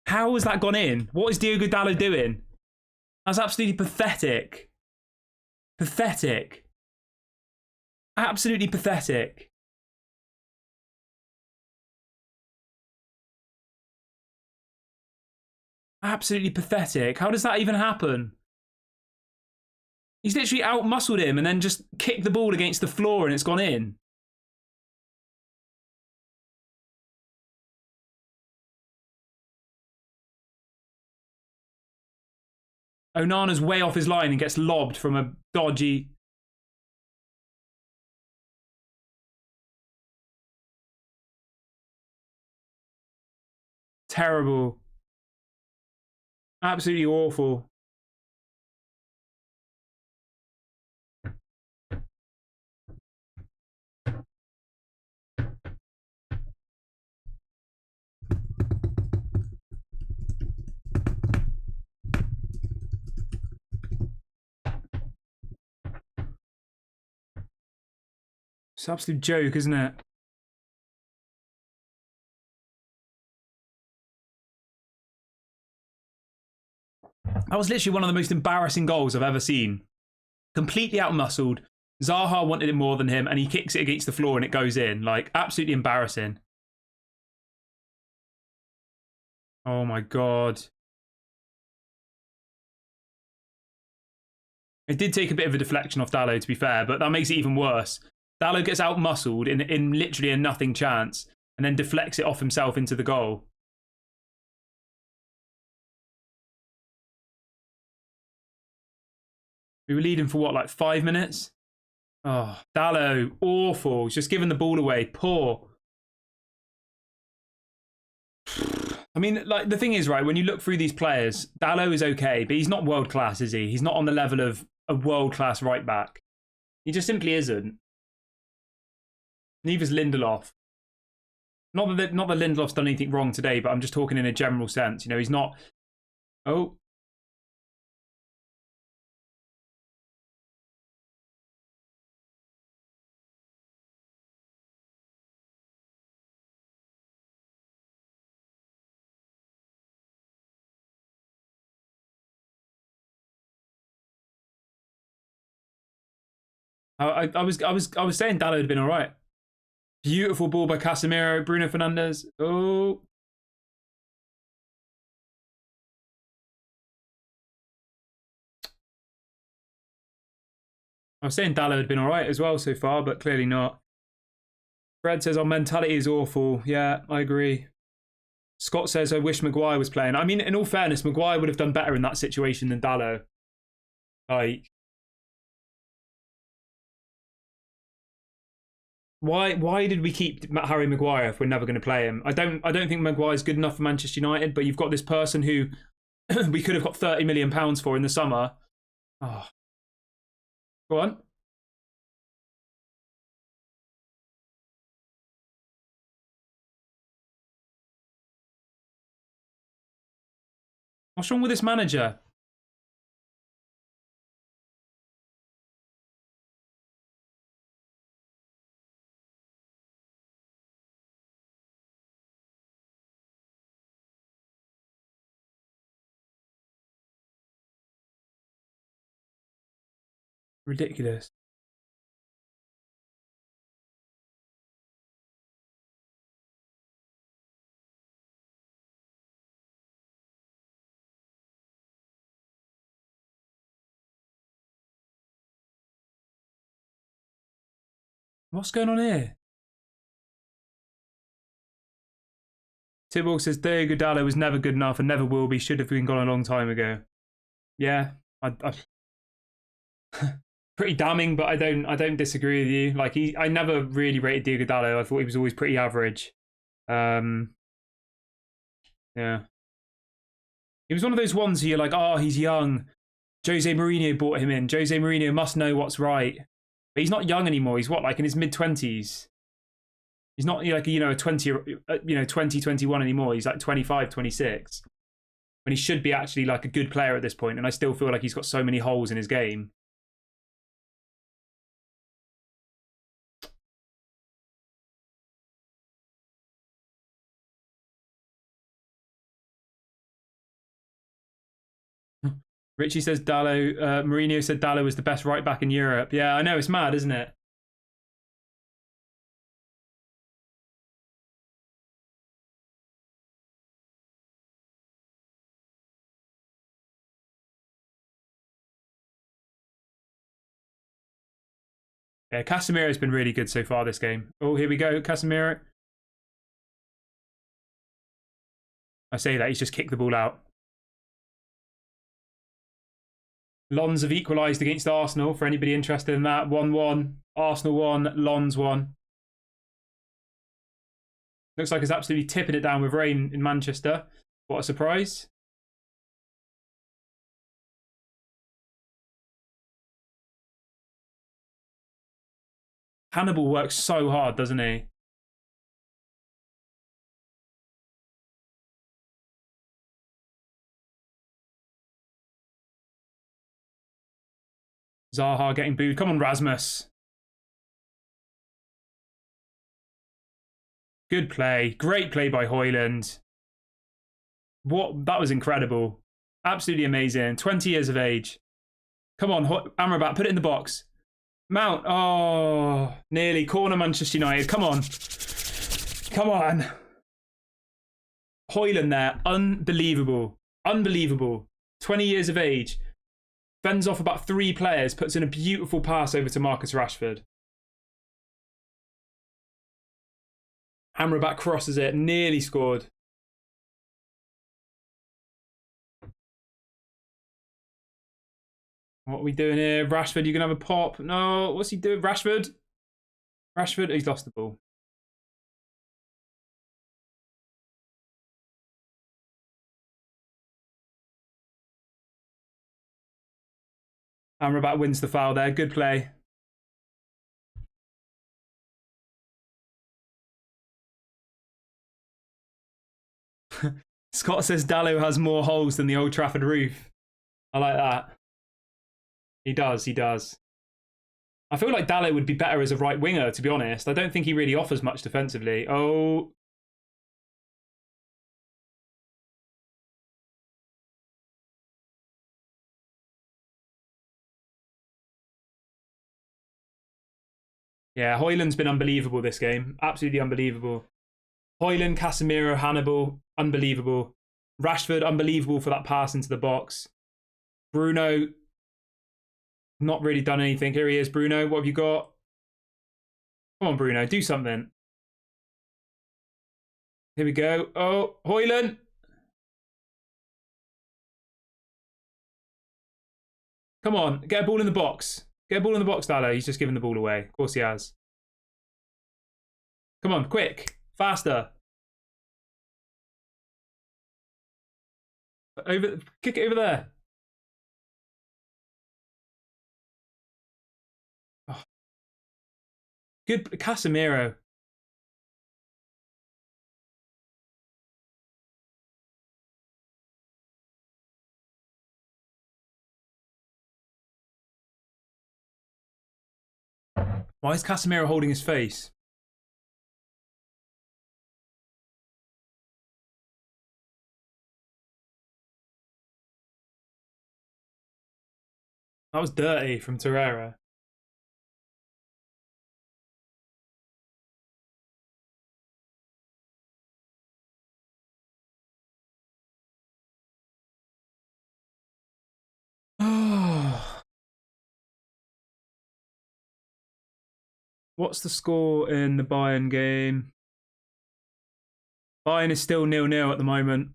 S1: How has that gone in? What is Diogo Dalot doing? That's absolutely pathetic. Pathetic. Absolutely pathetic. Absolutely pathetic. How does that even happen? He's literally out-muscled him and then just kicked the ball against the floor and it's gone in. Onana's way off his line and gets lobbed from a dodgy... Terrible. Absolutely awful. It's an absolute joke, isn't it? That was literally one of the most embarrassing goals I've ever seen. Completely out-muscled. Zaha wanted it more than him, and he kicks it against the floor and it goes in. Like, absolutely embarrassing. Oh my God. It did take a bit of a deflection off Dalot, to be fair, but that makes it even worse. Dalot gets out-muscled in literally a nothing chance and then deflects it off himself into the goal. We were leading for what, like 5 minutes? Oh, Dalot, awful. He's just giving the ball away. Poor. I mean, like, the thing is, right, when you look through these players, Dalot is okay, but he's not world-class, is he? He's not on the level of a world-class right-back. He just simply isn't. Neither's Lindelof. Not that Lindelof's done anything wrong today, but I'm just talking in a general sense. You know, he's not... Oh. I was saying Dalot had been all right. Beautiful ball by Casemiro, Bruno Fernandes. Oh. I was saying Dalot had been all right as well so far, but clearly not. Fred says our mentality is awful. Yeah, I agree. Scott says I wish Maguire was playing. I mean, in all fairness, Maguire would have done better in that situation than Dalot. Like, why did we keep Harry Maguire if we're never going to play him? I don't think Maguire's good enough for Manchester United, but you've got this person who we could have got £30 million for in the summer. Oh. Go on. What's wrong with this manager? Ridiculous. What's going on here? Tibble says Diogo Dalot was never good enough and never will be. Should have been gone a long time ago. Yeah, pretty damning, but I don't disagree with you. Like I never really rated Diogo Dalot. I thought he was always pretty average. Yeah, he was one of those ones who you're like, oh, he's young. Jose Mourinho brought him in. Jose Mourinho must know what's right. But he's not young anymore. He's what, like in his mid-20s? He's not like, a 20, 21 anymore. He's like 25, 26. When he should be actually like a good player at this point. And I still feel like he's got so many holes in his game. Richie says Mourinho said Dalot was the best right back in Europe. Yeah, I know, it's mad, isn't it? Yeah, Casemiro's been really good so far this game. Oh, here we go, Casemiro. I say that, he's just kicked the ball out. Lons have equalised against Arsenal, for anybody interested in that. 1-1. Arsenal 1, Lons 1. Looks like it's absolutely tipping it down with rain in Manchester. What a surprise. Hannibal works so hard, doesn't he? Zaha getting booed. Come on, Rasmus. Good play. Great play by HOJLUND. What? That was incredible. Absolutely amazing. 20 years of age. Come on, Amrabat, put it in the box. Mount. Oh, nearly. Corner Manchester United. Come on. Come on. HOJLUND there. Unbelievable. Unbelievable. 20 years of age. Fends off about 3 players. Puts in a beautiful pass over to Marcus Rashford. Amrabat crosses it. Nearly scored. What are we doing here? Rashford, you can have a pop. No, what's he doing? Rashford? Rashford, he's lost the ball. Amrabat wins the foul there. Good play. Scott says Dalot has more holes than the Old Trafford roof. I like that. He does, he does. I feel like Dalot would be better as a right winger, to be honest. I don't think he really offers much defensively. Oh. Yeah, HOJLUND's been unbelievable this game. Absolutely unbelievable. HOJLUND, Casemiro, Hannibal, unbelievable. Rashford, unbelievable for that pass into the box. Bruno, not really done anything. Here he is, Bruno. What have you got? Come on, Bruno, do something. Here we go. Oh, HOJLUND. Come on, get a ball in the box. Get a ball in the box, Dalot. He's just given the ball away. Of course he has. Come on, quick. Faster. Kick it over there. Oh. Good, Casemiro. Why is Casemiro holding his face? That was dirty from Torreira. What's the score in the Bayern game? Bayern is still 0-0 at the moment.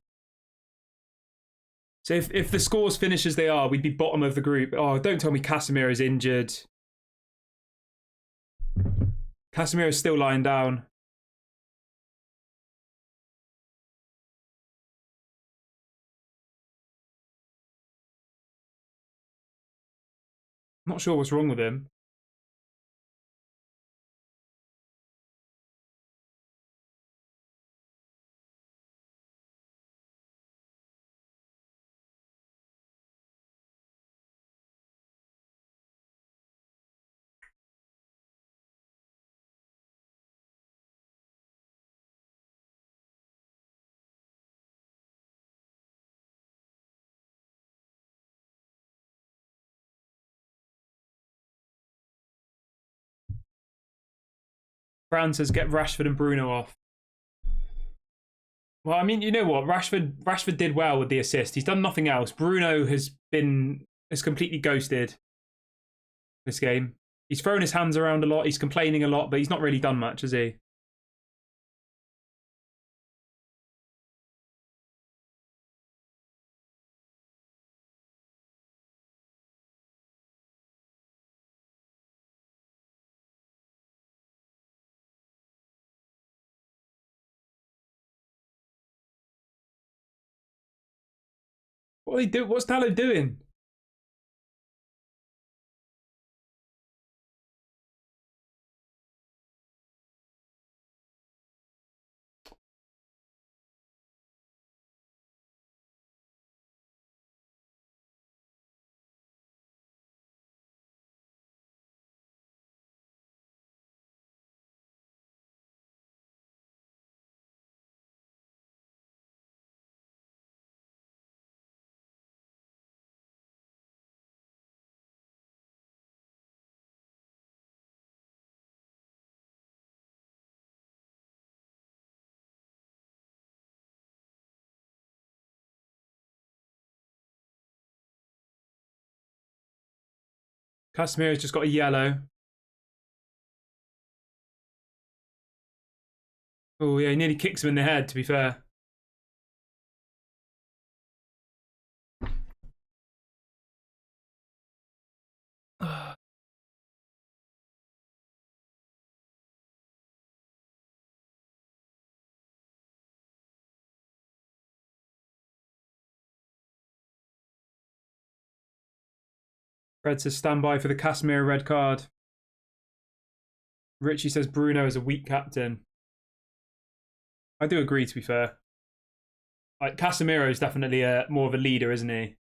S1: So if the scores finish as they are, we'd be bottom of the group. Oh, don't tell me Casemiro is injured. Casemiro is still lying down. I'm not sure what's wrong with him. Fran says get Rashford and Bruno off. Well, I mean, you know what? Rashford did well with the assist. He's done nothing else. Bruno has completely ghosted this game. He's thrown his hands around a lot. He's complaining a lot, but he's not really done much, has he? What do they do? What's Dalot doing? Casemiro's just got a yellow. Oh, yeah, he nearly kicks him in the head, to be fair. Fred says stand by for the Casemiro red card. Richie says Bruno is a weak captain. I do agree, to be fair. Like, Casemiro is definitely more of a leader, isn't he?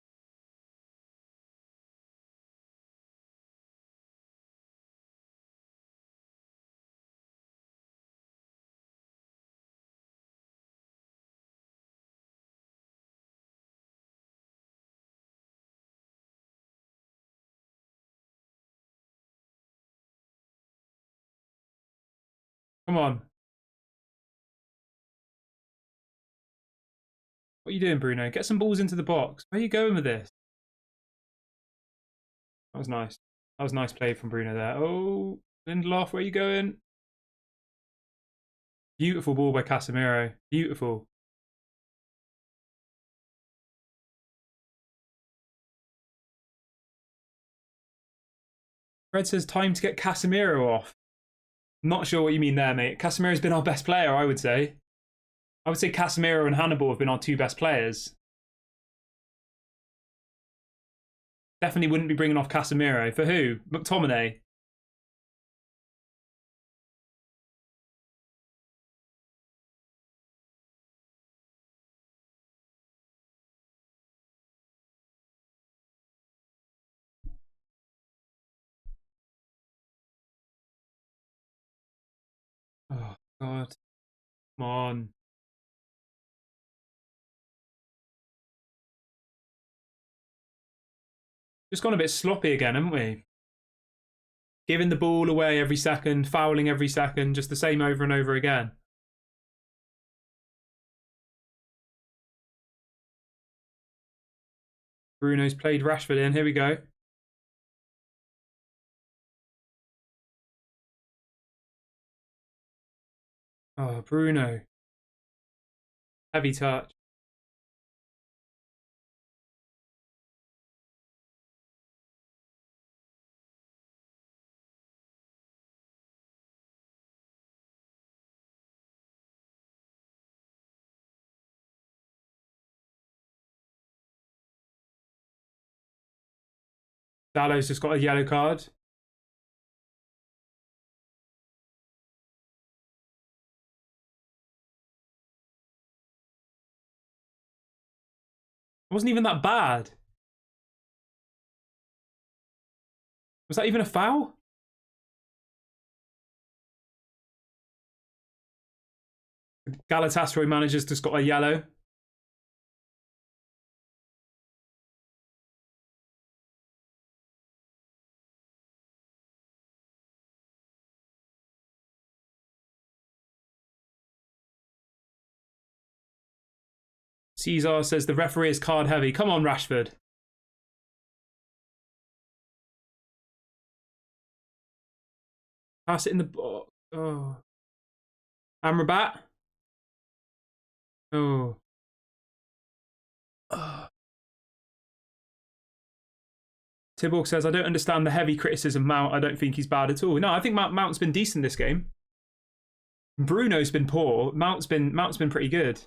S1: Come on. What are you doing, Bruno? Get some balls into the box. Where are you going with this? That was nice. That was nice play from Bruno there. Oh, Lindelof, where are you going? Beautiful ball by Casemiro. Beautiful. Fred says time to get Casemiro off. Not sure what you mean there, mate. Casemiro's been our best player, I would say. I would say Casemiro and Hannibal have been our two best players. Definitely wouldn't be bringing off Casemiro. For who? McTominay. Oh, God. Come on. Just gone a bit sloppy again, haven't we? Giving the ball away every second, fouling every second, just the same over and over again. Bruno's played Rashford in. Here we go. Oh, Bruno. Heavy touch. Dalot's just got a yellow card. It wasn't even that bad. Was that even a foul? Galatasaray manager's just got a yellow. Caesar says the referee is card heavy. Come on, Rashford. Pass it in the box. Oh. Amrabat. Oh. Tibble says, I don't understand the heavy criticism of Mount. I don't think he's bad at all. No, I think Mount's been decent this game. Bruno's been poor. Mount's been pretty good.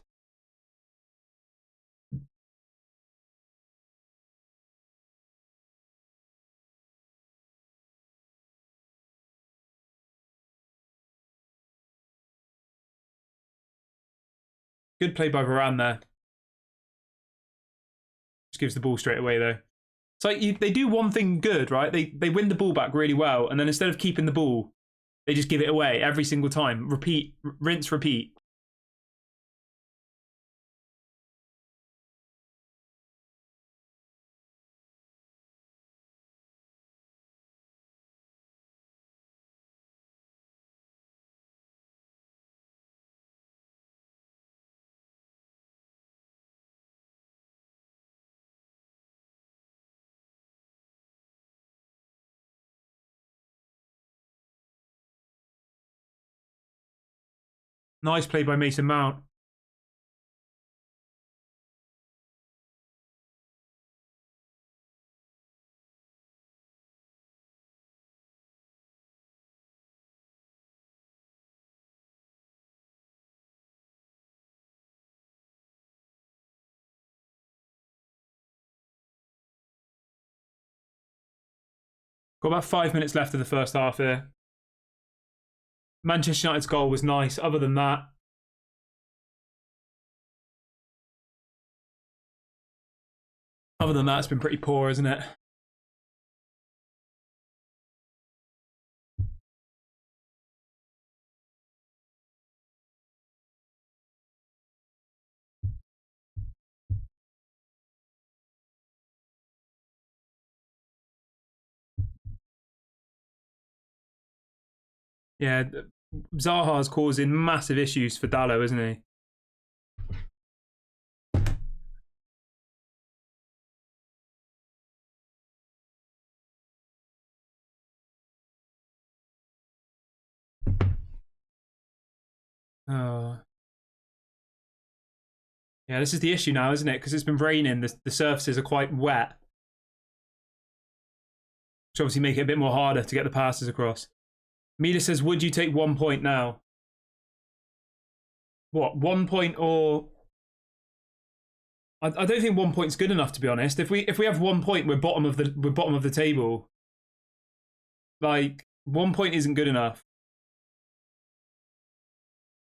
S1: Good play by Varane there. Just gives the ball straight away though. It's like they do one thing good, right? They win the ball back really well, and then instead of keeping the ball, they just give it away every single time. Repeat, rinse, repeat. Nice play by Mason Mount. Got about 5 minutes left of the first half here. Manchester United's goal was nice. Other than that, it's been pretty poor, isn't it? Yeah, Zaha's causing massive issues for Dalot, isn't he? Oh. Yeah, this is the issue now, isn't it? Because it's been raining, the surfaces are quite wet. Which obviously make it a bit more harder to get the passes across. Mila says, would you take 1 point now? What, 1 point or... I don't think 1 point's good enough, to be honest. If we have 1 point, we're bottom of the table. Like, 1 point isn't good enough.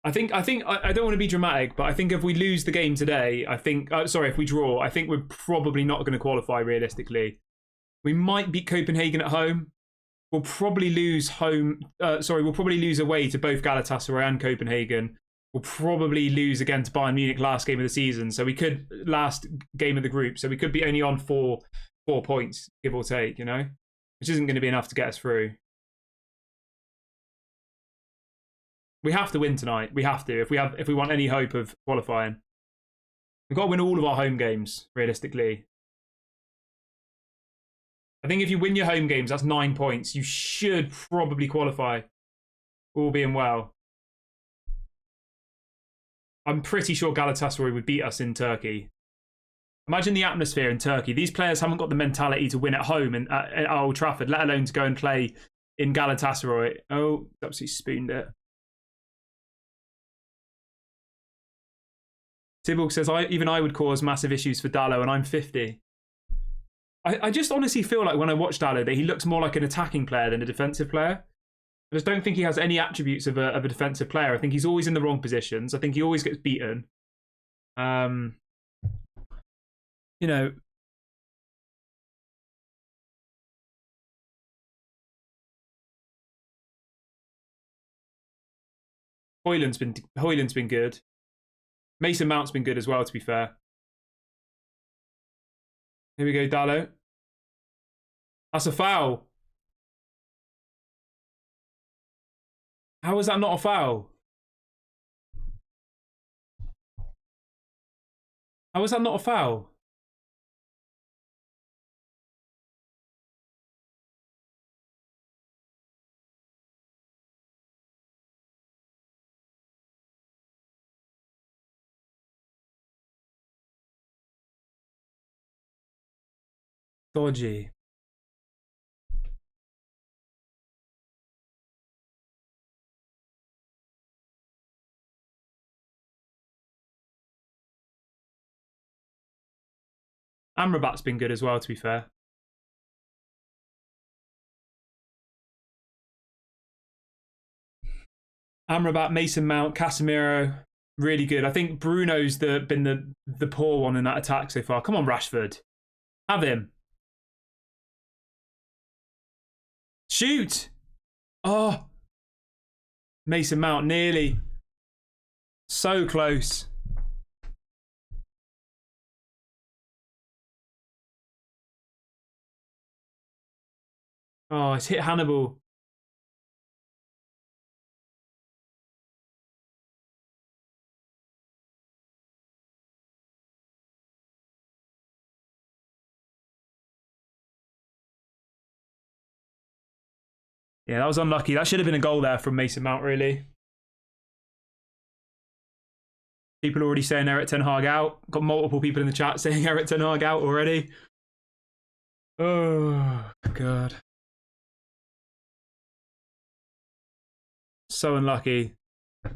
S1: I don't want to be dramatic, but I think if we lose the game today, if we draw, I think we're probably not going to qualify realistically. We might beat Copenhagen at home. We'll probably lose we'll probably lose away to both Galatasaray and Copenhagen. We'll probably lose again to Bayern Munich last game of the season. So we could, last game of the group, so we could be only on four points, give or take, you know? Which isn't going to be enough to get us through. We have to win tonight. We have to. If we want any hope of qualifying. We've got to win all of our home games, realistically. I think if you win your home games, that's 9 points. You should probably qualify, all being well. I'm pretty sure Galatasaray would beat us in Turkey. Imagine the atmosphere in Turkey. These players haven't got the mentality to win at home and at Old Trafford, let alone to go and play in Galatasaray. Oh, absolutely spooned it. Tibble says, even I would cause massive issues for Dalot, and I'm 50. I just honestly feel like when I watch Dalot that he looks more like an attacking player than a defensive player. I just don't think he has any attributes of a defensive player. I think he's always in the wrong positions. I think he always gets beaten. You know, HOJLUND's been good. Mason Mount's been good as well, to be fair. Here we go, Dalot. That's a foul. How is that not a foul? How was that not a foul? Dodgy. Amrabat's been good as well, to be fair. Amrabat, Mason Mount, Casemiro, really good. I think Bruno's been the poor one in that attack so far. Come on, Rashford. Have him. Shoot! Oh. Mason Mount, nearly. So close. Oh, it's hit Hannibal. Yeah, that was unlucky. That should have been a goal there from Mason Mount, really. People already saying Eric Ten Hag out. Got multiple people in the chat saying Eric Ten Hag out already. Oh, God. So unlucky. I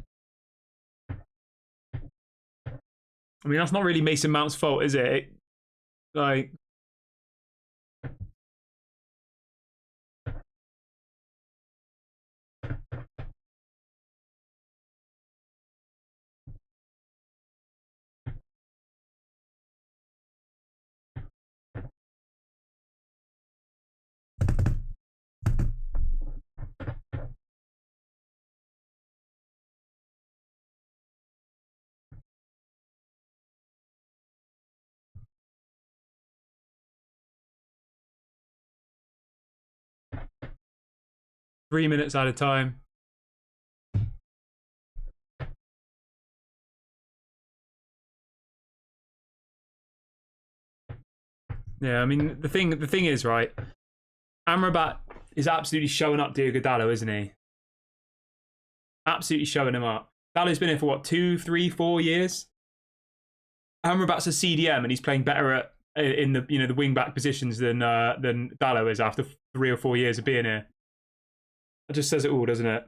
S1: mean, that's not really Mason Mount's fault, is it? Like... 3 minutes at a time. Yeah, I mean, the thing is, right, Amrabat is absolutely showing up Diogo Dalot, isn't he? Absolutely showing him up. Dalot's been here for what, 2, 3, 4 years? Amrabat's a CDM and he's playing better at in the the wing back positions than Dalot is after 3 or 4 years of being here. That just says it all, doesn't it?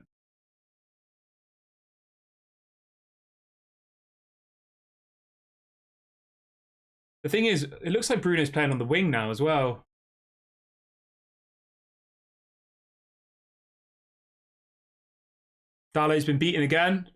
S1: The thing is, it looks like Bruno's playing on the wing now as well. Dalot's been beaten again.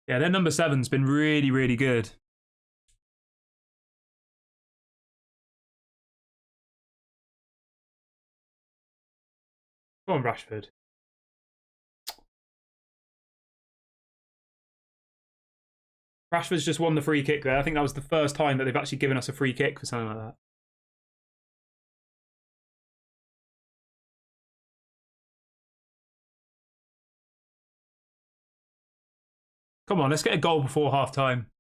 S1: Yeah, their number 7's been really, really good. Go on, Rashford. Rashford's just won the free kick there. I think that was the first time that they've actually given us a free kick for something like that. Come on, let's get a goal before half time.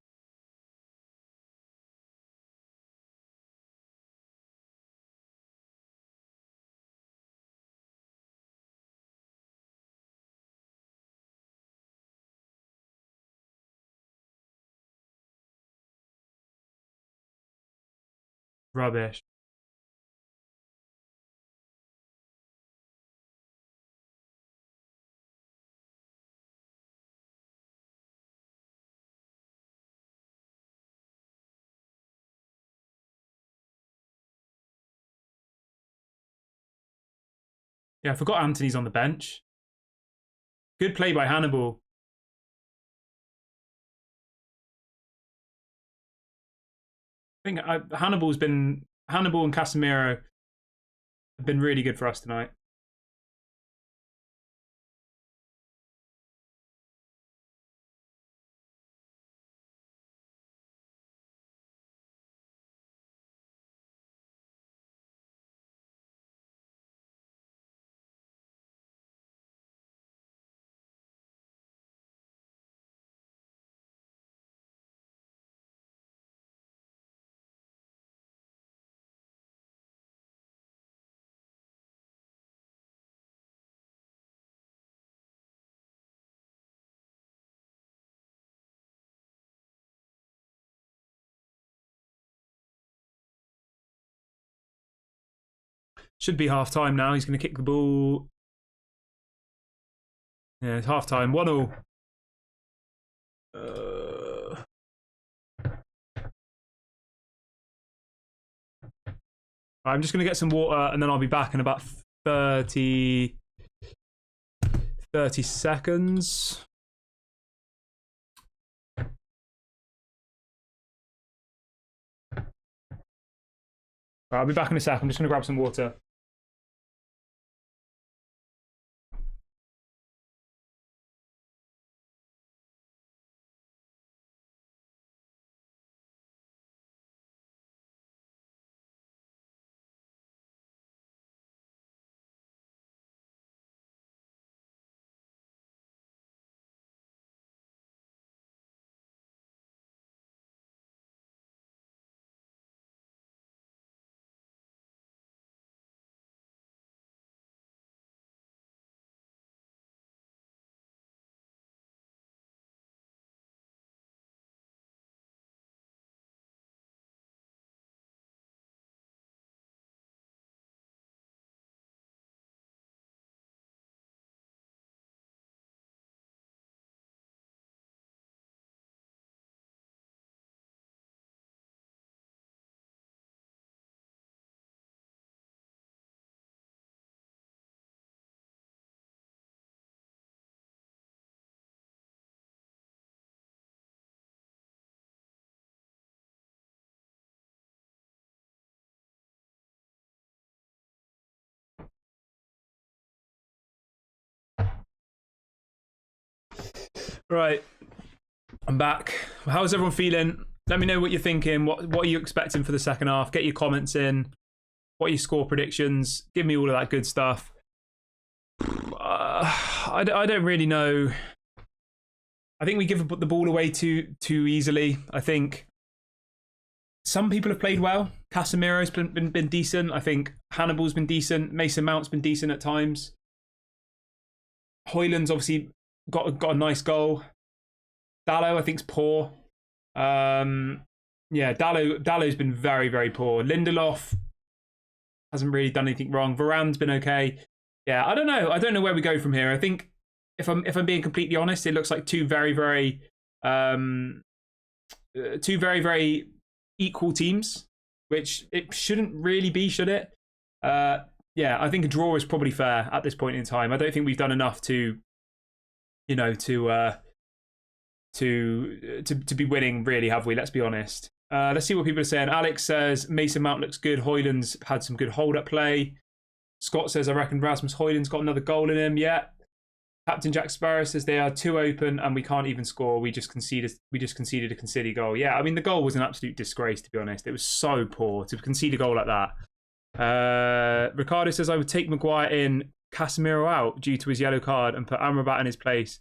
S1: Rubbish. Yeah, I forgot Anthony's on the bench. Good play by Hannibal. I think Hannibal and Casemiro have been really good for us tonight. Should be half time now. He's going to kick the ball. Yeah, it's half time. 1-1. I'm just going to get some water and then I'll be back in about 30 seconds. I'll be back in a sec. I'm just going to grab some water. Right, I'm back. How's everyone feeling? Let me know what you're thinking. What are you expecting for the second half? Get your comments in. What are your score predictions? Give me all of that good stuff. I don't really know. I think we give the ball away too easily. I think some people have played well. Casemiro's been decent. I think HOJLUND's been decent. Mason Mount's been decent at times. HOJLUND's obviously got a nice goal. Dalot, I think, is poor. Yeah, Dalot's been very, very poor. Lindelof hasn't really done anything wrong. Varane's been okay. Yeah, I don't know. I don't know where we go from here. I think if I'm being completely honest, it looks like two very, very equal teams, which it shouldn't really be, should it? Yeah, I think a draw is probably fair at this point in time. I don't think we've done enough to be winning, really, have we? Let's be honest. Let's see what people are saying. Alex says Mason Mount looks good. HOJLUND's had some good hold-up play. Scott says, I reckon Rasmus HOJLUND's got another goal in him. Yeah. Captain Jack Sparrow says they are too open and we can't even score. We just conceded a conceded goal. Yeah, I mean, the goal was an absolute disgrace, to be honest. It was so poor to concede a goal like that. Ricardo says, I would take Maguire in, Casemiro out due to his yellow card and put Amrabat in his place.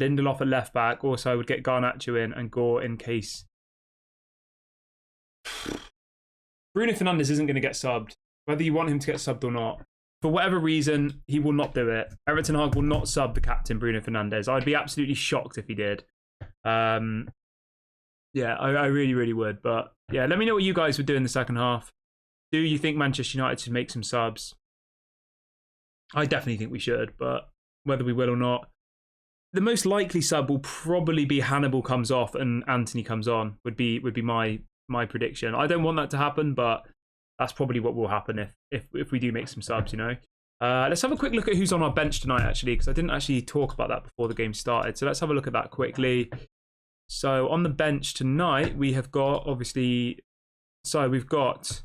S1: Lindelof at left back. Also, I would get Garnacho in and Gore in case. Bruno Fernandes isn't going to get subbed, whether you want him to get subbed or not. For whatever reason, he will not do it. Erik ten Hag will not sub the captain, Bruno Fernandes. I'd be absolutely shocked if he did. Yeah, I really, really would. But yeah, let me know what you guys would do in the second half. Do you think Manchester United should make some subs? I definitely think we should, but whether we will or not. The most likely sub will probably be Hannibal comes off and Anthony comes on, would be my prediction. I don't want that to happen, but that's probably what will happen if we do make some subs, you know. Let's have a quick look at who's on our bench tonight, actually, because I didn't actually talk about that before the game started. So let's have a look at that quickly. So on the bench tonight, we have got, obviously, so we've got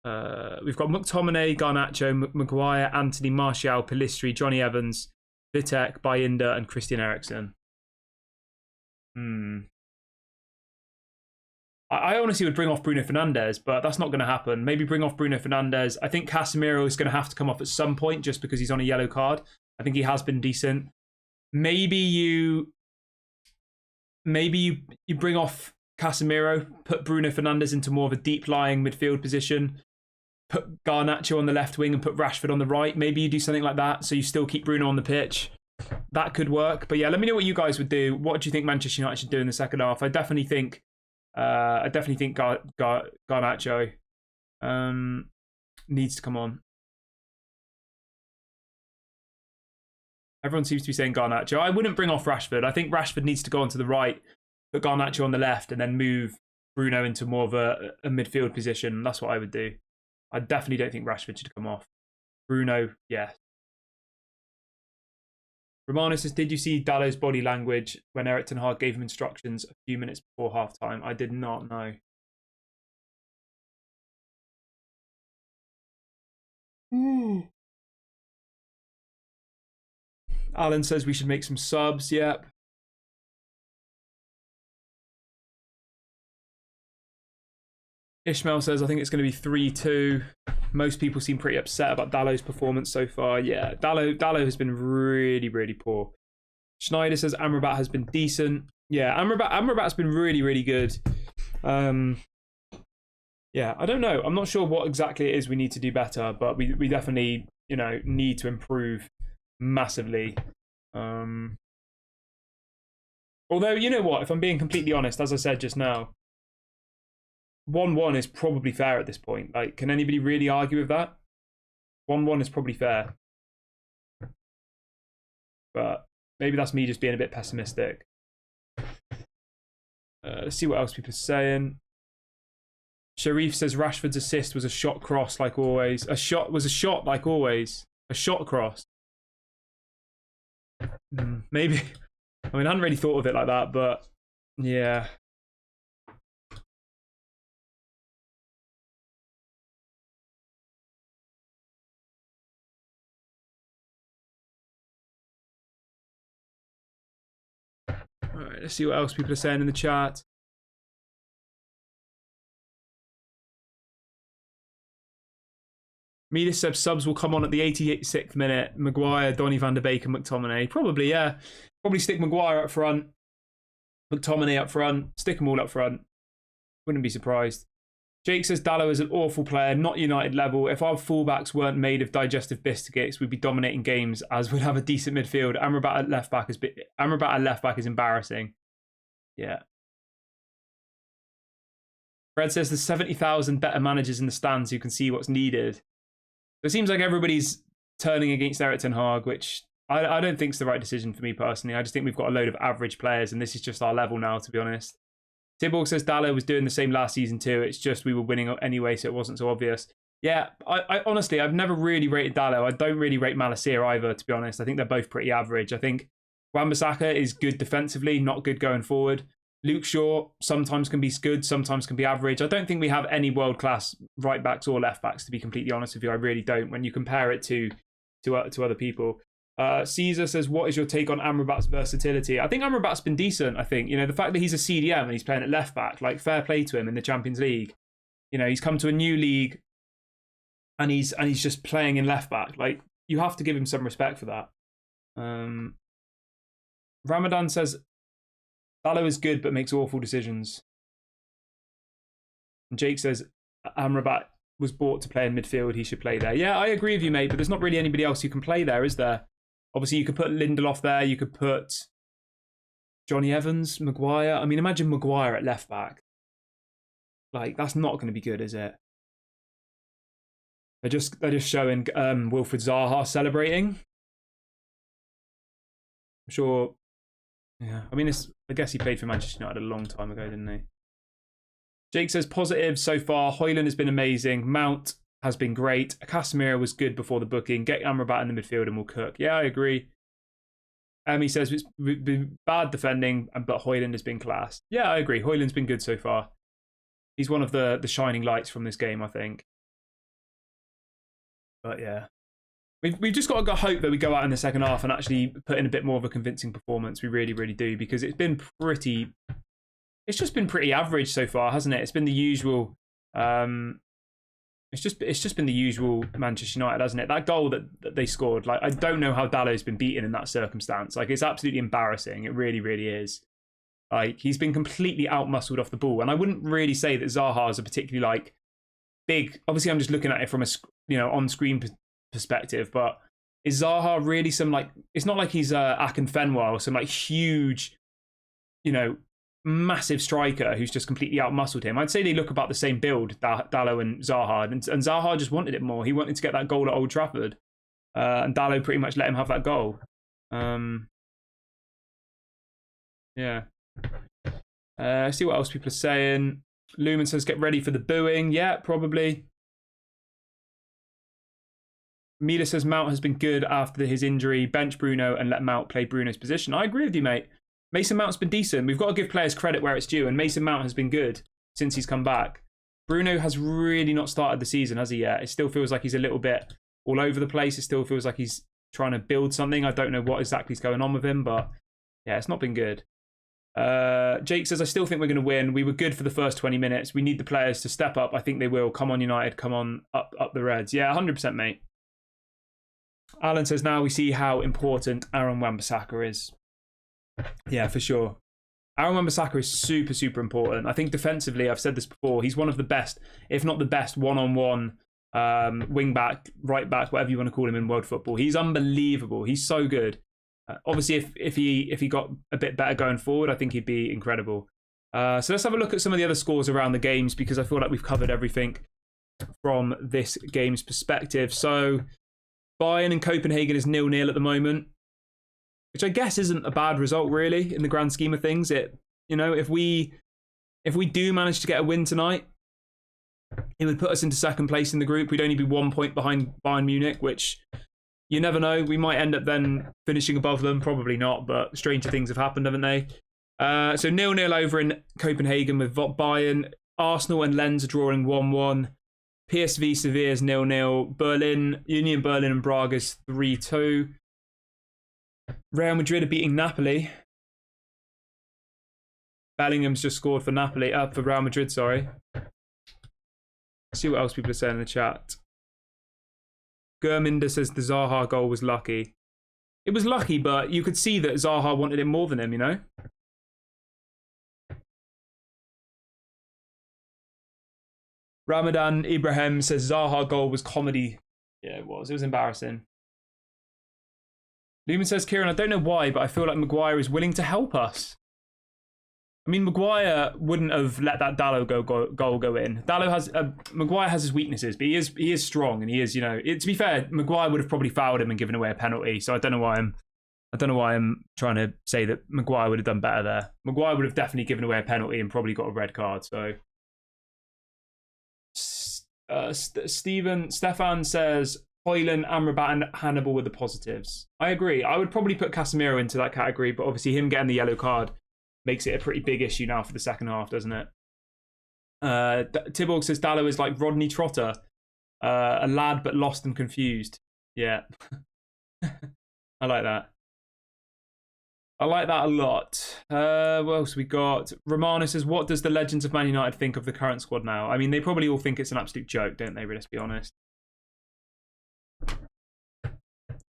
S1: McTominay, Garnacho, Maguire, Anthony, Martial, Pellistri, Johnny Evans, Vitek, Bayinda, and Christian Eriksen. I honestly would bring off Bruno Fernandes, but that's not going to happen. Maybe bring off Bruno Fernandes. I think Casemiro is going to have to come off at some point just because he's on a yellow card. I think he has been decent. Maybe you bring off Casemiro, put Bruno Fernandes into more of a deep-lying midfield position, put Garnacho on the left wing and put Rashford on the right. Maybe you do something like that so you still keep Bruno on the pitch. That could work. But yeah, let me know what you guys would do. What do you think Manchester United should do in the second half? I definitely think Garnacho. needs to come on. Everyone seems to be saying Garnacho. I wouldn't bring off Rashford. I think Rashford needs to go onto the right, put Garnacho on the left, and then move Bruno into more of a midfield position. That's what I would do. I definitely don't think Rashford should come off. Bruno, yeah. Romano says, did you see Dallow's body language when Erik ten Hag gave him instructions a few minutes before half-time? I did not know. Ooh. Alan says we should make some subs. Yep. Ishmael says, I think it's going to be 3-2. Most people seem pretty upset about Dallow's performance so far. Yeah, Dallow has been really, really poor. Schneider says Amrabat has been decent. Yeah, Amrabat's been really, really good. Yeah, I don't know. I'm not sure what exactly it is we need to do better, but we definitely, you know, need to improve massively. Although, you know what, if I'm being completely honest, as I said just now, 1-1 is probably fair at this point. Like, can anybody really argue with that? 1-1 is probably fair. But maybe that's me just being a bit pessimistic. Let's see what else people are saying. Sharif says Rashford's assist was a shot cross like always. A shot like always. A shot cross. Maybe. I mean, I hadn't really thought of it like that, but yeah. All right, let's see what else people are saying in the chat. Medis said subs will come on at the 86th minute. Maguire, Donny van der Beek and McTominay. Probably, yeah. Probably stick Maguire up front. McTominay up front. Stick them all up front. Wouldn't be surprised. Jake says Dallow is an awful player, not United level. If our fullbacks weren't made of digestive biscuits, we'd be dominating games, as we'd have a decent midfield. Amrabat at left back is embarrassing. Yeah. Fred says there's 70,000 better managers in the stands who can see what's needed. It seems like everybody's turning against Erik ten Hag, which I don't think is the right decision for me personally. I just think we've got a load of average players, and this is just our level now, to be honest. Tibborg says Dallow was doing the same last season too. It's just we were winning anyway, so it wasn't so obvious. Yeah, I honestly, I've never really rated Dallow. I don't really rate Malacia either, to be honest. I think they're both pretty average. I think Wan-Bissaka is good defensively, not good going forward. Luke Shaw sometimes can be good, sometimes can be average. I don't think we have any world-class right-backs or left-backs, to be completely honest with you. I really don't, when you compare it to other people. Caesar says, what is your take on Amrabat's versatility? I think Amrabat's been decent, I think. You know, the fact that he's a CDM and he's playing at left-back, like, fair play to him in the Champions League. You know, he's come to a new league and he's just playing in left-back. Like, you have to give him some respect for that. Ramadan says, Dallow is good but makes awful decisions. And Jake says, Amrabat was bought to play in midfield. He should play there. Yeah, I agree with you, mate, but there's not really anybody else who can play there, is there? Obviously, you could put Lindelof there. You could put Johnny Evans, Maguire. I mean, imagine Maguire at left back. Like, that's not going to be good, is it? They're just showing Wilfried Zaha celebrating. I'm sure. Yeah, I mean, I guess he played for Manchester United a long time ago, didn't he? Jake says positive so far. HOJLUND has been amazing. Mount has been great. Casemiro was good before the booking. Get Amrabat in the midfield and we'll cook. Yeah, I agree. He says it's been bad defending, but HOJLUND has been class. Yeah, I agree. HOJLUND's been good so far. He's one of the shining lights from this game, I think. But yeah. We've just got to hope that we go out in the second half and actually put in a bit more of a convincing performance. We really, really do, because it's been pretty... It's just been pretty average so far, hasn't it? It's been the usual... It's just been the usual Manchester United, hasn't it? That goal that they scored, like, I don't know how Dallow's been beaten in that circumstance. Like, it's absolutely embarrassing. It really, really is. Like, he's been completely out-muscled off the ball. And I wouldn't really say that Zaha is a particularly, like, big... Obviously, I'm just looking at it from a, on-screen perspective, but is Zaha really some, like... It's not like he's Akinfenwa or some, like, huge, massive striker who's just completely outmuscled him. I'd say they look about the same build, Dalot and Zaha, and Zaha just wanted it more. He wanted to get that goal at Old Trafford, and Dalot pretty much let him have that goal. Yeah. See what else people are saying. Lumen says, get ready for the booing. Yeah, probably. Mila says, Mount has been good after his injury. Bench Bruno and let Mount play Bruno's position. I agree with you, mate. Mason Mount's been decent. We've got to give players credit where it's due, and Mason Mount has been good since he's come back. Bruno has really not started the season, has he yet? It still feels like he's a little bit all over the place. It still feels like he's trying to build something. I don't know what exactly is going on with him, but yeah, it's not been good. Jake says, I still think we're going to win. We were good for the first 20 minutes. We need the players to step up. I think they will. Come on, United. Come on, up the Reds. Yeah, 100%, mate. Alan says, now we see how important Aaron Wan-Bissaka is. Yeah, for sure. Aaron Wan-Bissaka is super, super important. I think defensively, I've said this before, he's one of the best, if not the best, one-on-one wing back, right back, whatever you want to call him in world football. He's unbelievable. He's so good. Obviously, if he got a bit better going forward, I think he'd be incredible. So let's have a look at some of the other scores around the games, because I feel like we've covered everything from this game's perspective. So Bayern and Copenhagen is 0-0 at the moment, which I guess isn't a bad result really in the grand scheme of things. It, you know, if we do manage to get a win tonight, it would put us into second place in the group. We'd only be 1 point behind Bayern Munich, which you never know. We might end up then finishing above them. Probably not, but stranger things have happened, haven't they? So 0-0 over in Copenhagen with Bayern. Arsenal and Lens are drawing 1-1. PSV Sevilla's 0-0. Berlin, Union Berlin and Braga's 3-2. Real Madrid are beating Napoli. Bellingham's just scored for Napoli, for Real Madrid, sorry. Let's see what else people are saying in the chat. Gurminder says the Zaha goal was lucky. It was lucky, but you could see that Zaha wanted it more than him, you know? Ramadan Ibrahim says Zaha goal was comedy. Yeah, it was. It was embarrassing. Lumen says, Kieran, I don't know why, but I feel like Maguire is willing to help us. I mean, Maguire wouldn't have let that Dalot goal go in. Maguire has his weaknesses, but he is strong, and he is, you know. To be fair, Maguire would have probably fouled him and given away a penalty. So I don't know why I'm trying to say that Maguire would have done better there. Maguire would have definitely given away a penalty and probably got a red card. So Stefan says HOJLUND, Amrabat and Hannibal with the positives. I agree. I would probably put Casemiro into that category, but obviously him getting the yellow card makes it a pretty big issue now for the second half, doesn't it? Tiborg says Dalot is like Rodney Trotter, a lad but lost and confused. Yeah. I like that. I like that a lot. What else we got? Romano says, what does the Legends of Man United think of the current squad now? I mean, they probably all think it's an absolute joke, don't they? Let's be honest. I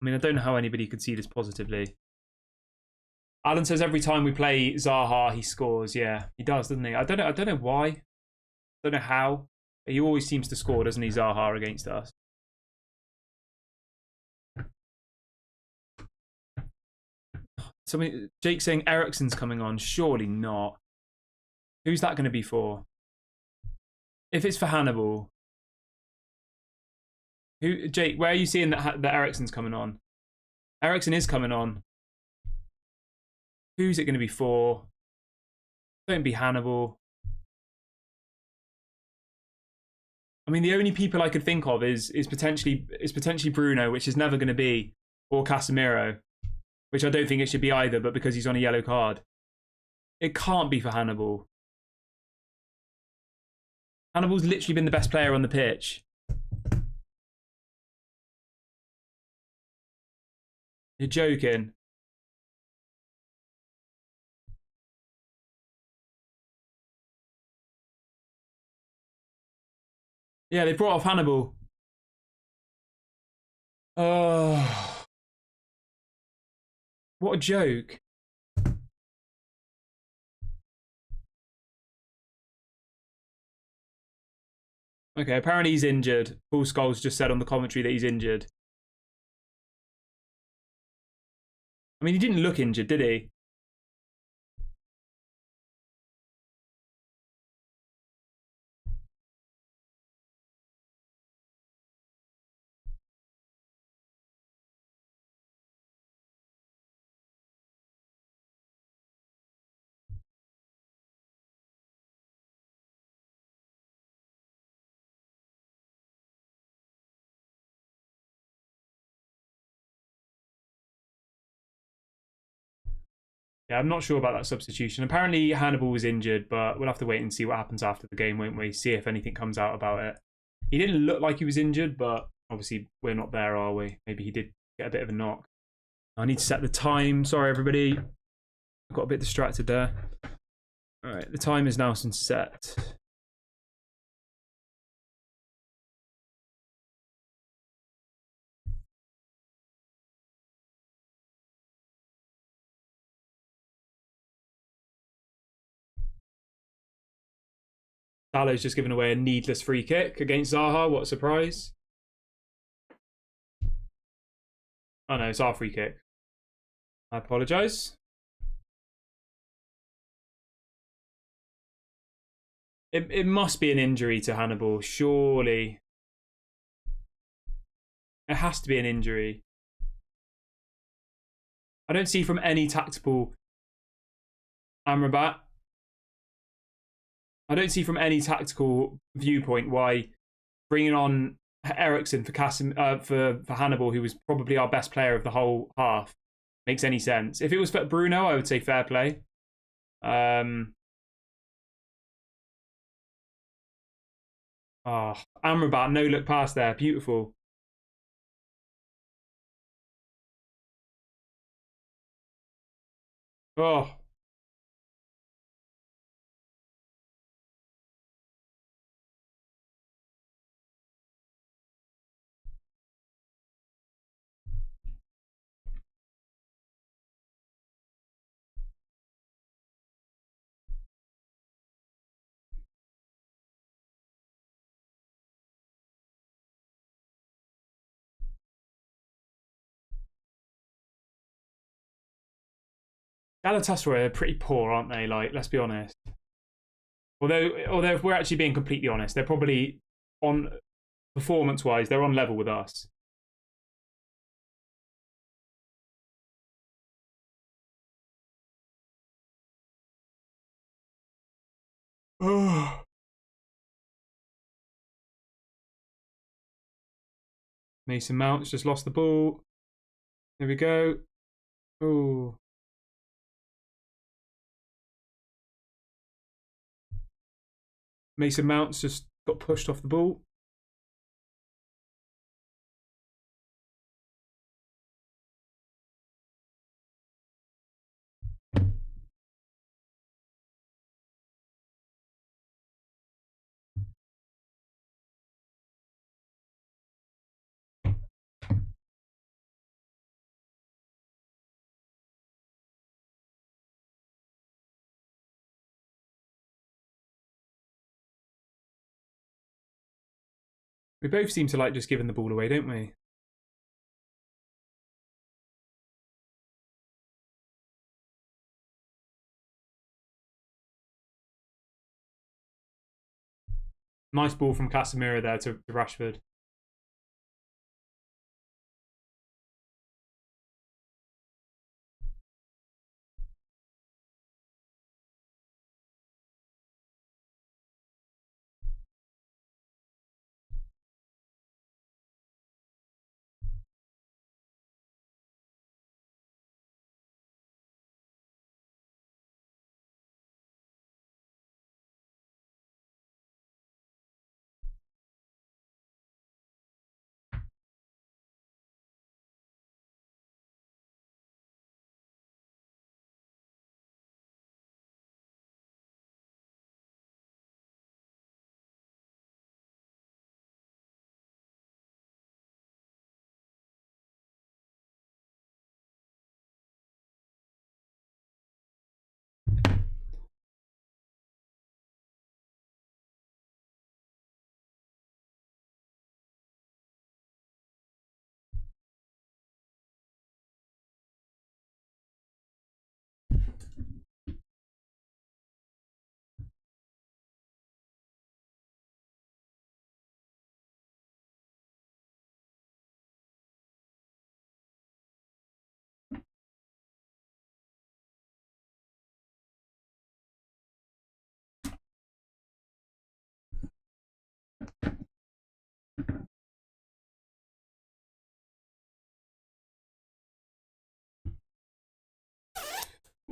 S1: mean, I don't know how anybody could see this positively. Alan says every time we play Zaha, he scores. Yeah, he does, doesn't he? I don't know why. I don't know how. But he always seems to score, doesn't he, Zaha, against us? Jake saying Eriksen's coming on. Surely not. Who's that going to be for? If it's for Hannibal. Jake, where are you seeing that Eriksen's coming on? Eriksen is coming on. Who's it going to be for? Don't be Hannibal. I mean, the only people I could think of is potentially Bruno, which is never going to be, or Casemiro, which I don't think it should be either, but because he's on a yellow card. It can't be for Hannibal. Hannibal's literally been the best player on the pitch. You're joking. Yeah, they brought off Hannibal. Oh. What a joke. Okay, apparently he's injured. Paul Scholes just said on the commentary that he's injured. I mean, he didn't look injured, did he? Yeah, I'm not sure about that substitution. Apparently Hannibal was injured, but we'll have to wait and see what happens after the game, won't we? See if anything comes out about it. He didn't look like he was injured, but obviously we're not there, are we? Maybe he did get a bit of a knock. I need to set the time. Sorry, everybody. I got a bit distracted there. All right, the time is now set. Salah's just given away a needless free kick against Zaha. What a surprise. Oh no, it's our free kick. I apologise. It must be an injury to Hannibal, surely. It has to be an injury. I don't see from any tactical Amrabat. I don't see from any tactical viewpoint why bringing on Eriksen for Hannibal, who was probably our best player of the whole half, makes any sense. If it was for Bruno, I would say fair play. Amrabat, no look pass there. Beautiful. Oh. Galatasaray are pretty poor, aren't they? Like, let's be honest. Although if we're actually being completely honest, they're probably on performance-wise, they're on level with us. Mason Mount's just lost the ball. There we go. Oh. Mason Mount's just got pushed off the ball. We both seem to like just giving the ball away, don't we? Nice ball from Casemiro there to Rashford.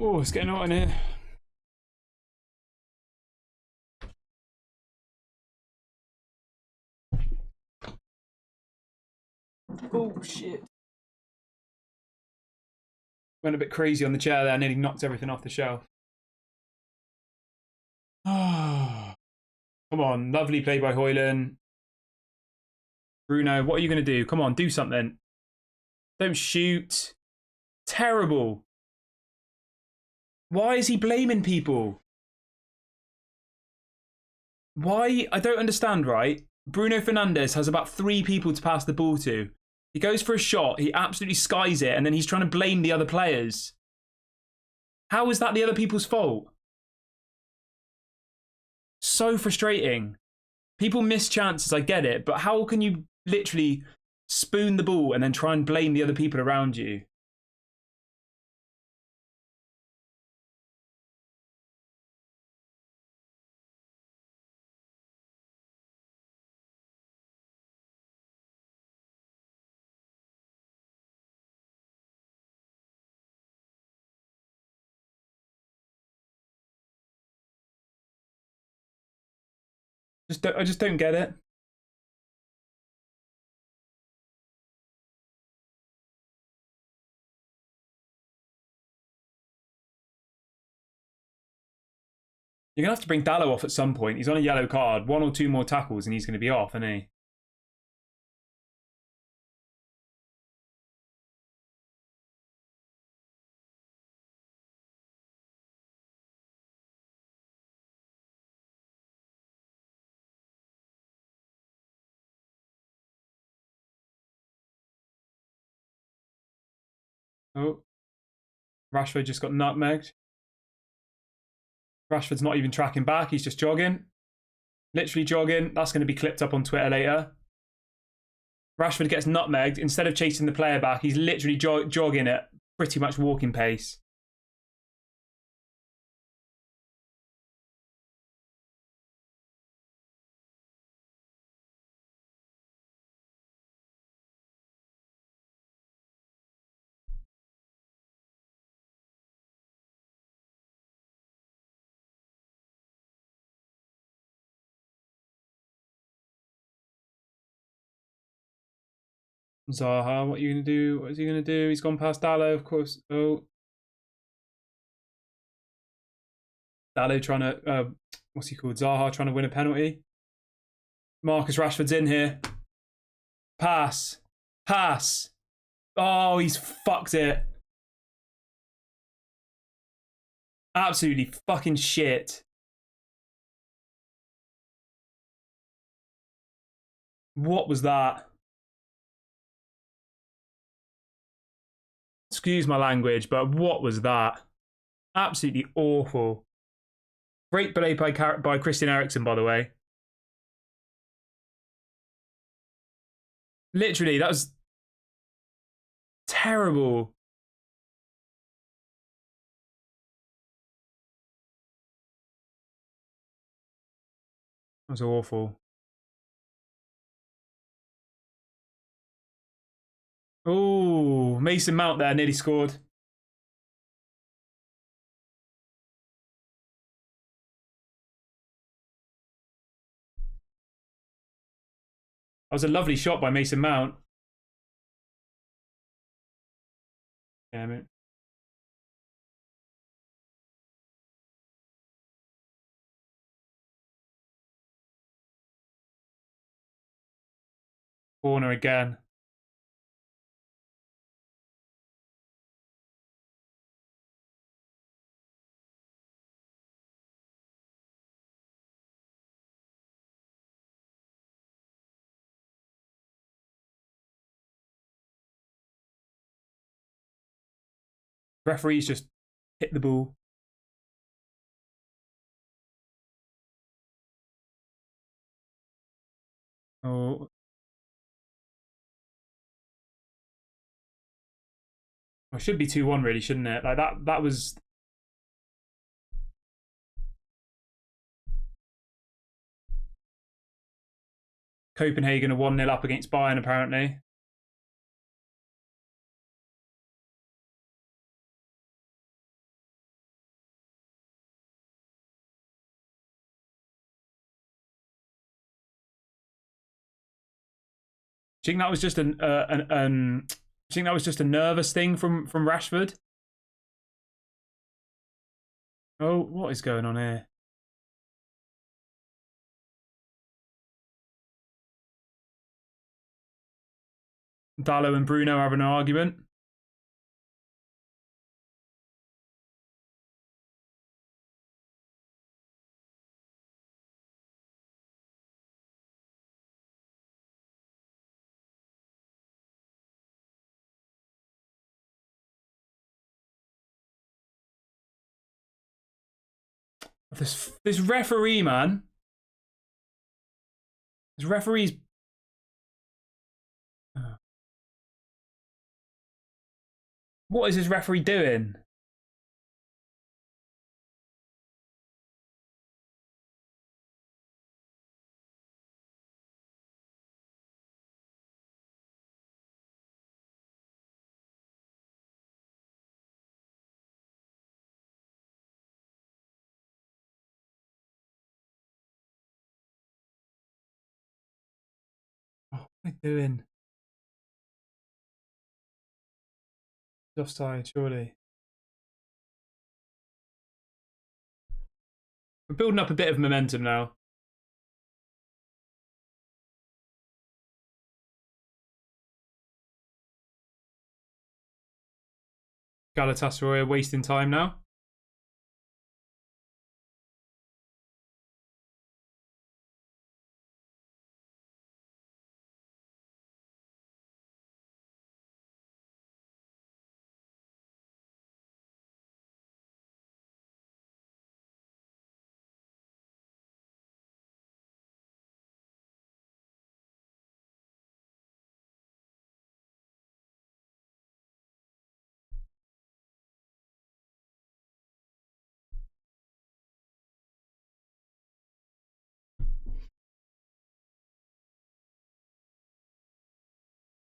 S1: Oh, it's getting hot in here. Oh, shit. Went a bit crazy on the chair there. Nearly knocked everything off the shelf. Oh, come on. Lovely play by HOJLUND. Bruno, what are you going to do? Come on, do something. Don't shoot. Terrible. Why is he blaming people? Why? I don't understand, right? Bruno Fernandes has about 3 people to pass the ball to. He goes for a shot, he absolutely skies it, and then he's trying to blame the other players. How is that the other people's fault? So frustrating. People miss chances, I get it, but how can you literally spoon the ball and then try and blame the other people around you? I just don't get it. You're going to have to bring Dallo off at some point. He's on a yellow card. 1 or 2 more tackles and he's going to be off, isn't he? Oh. Rashford just got nutmegged. Rashford's not even tracking back. He's just jogging. Literally jogging. That's going to be clipped up on Twitter later. Rashford gets nutmegged. Instead of chasing the player back, he's literally jogging at pretty much walking pace. Zaha, what are you going to do? What is he going to do? He's gone past Dallo, of course. Oh. Dallo trying to, what's he called? Zaha trying to win a penalty. Marcus Rashford's in here. Pass. Pass. Oh, he's fucked it. Absolutely fucking shit. What was that? Excuse my language, but what was that? Absolutely awful. Great play by Christian Eriksen, by the way. Literally, that was terrible. That was awful. Oh, Mason Mount there nearly scored. That was a lovely shot by Mason Mount. Damn it. Corner again. Referees just hit the ball. Oh. It should be 2-1 really, shouldn't it? Like that was Copenhagen are 1-0 up against Bayern apparently. Do you think that was just do you think that was just a nervous thing from Rashford? Oh, what is going on here? Dallo and Bruno having an argument. This referee, man. This referee's. What is this referee doing? What are they doing? It's offside, surely. We're building up a bit of momentum now. Galatasaray are wasting time now.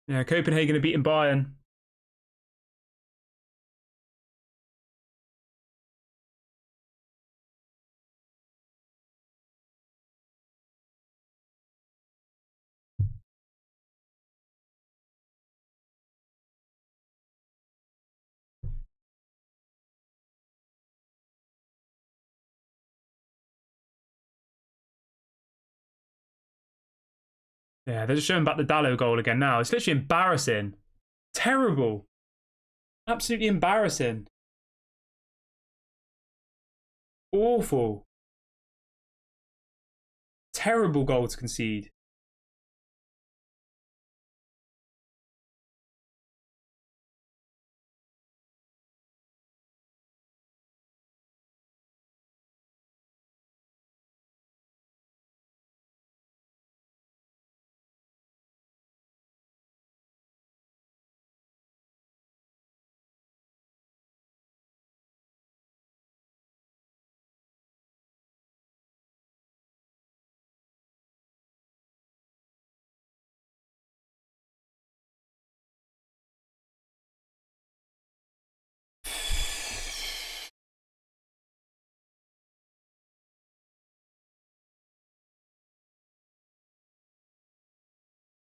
S1: Yeah, Copenhagen are beating Bayern. Yeah, they're just showing back the Dallo goal again now. It's literally embarrassing. Terrible. Absolutely embarrassing. Awful. Terrible goal to concede.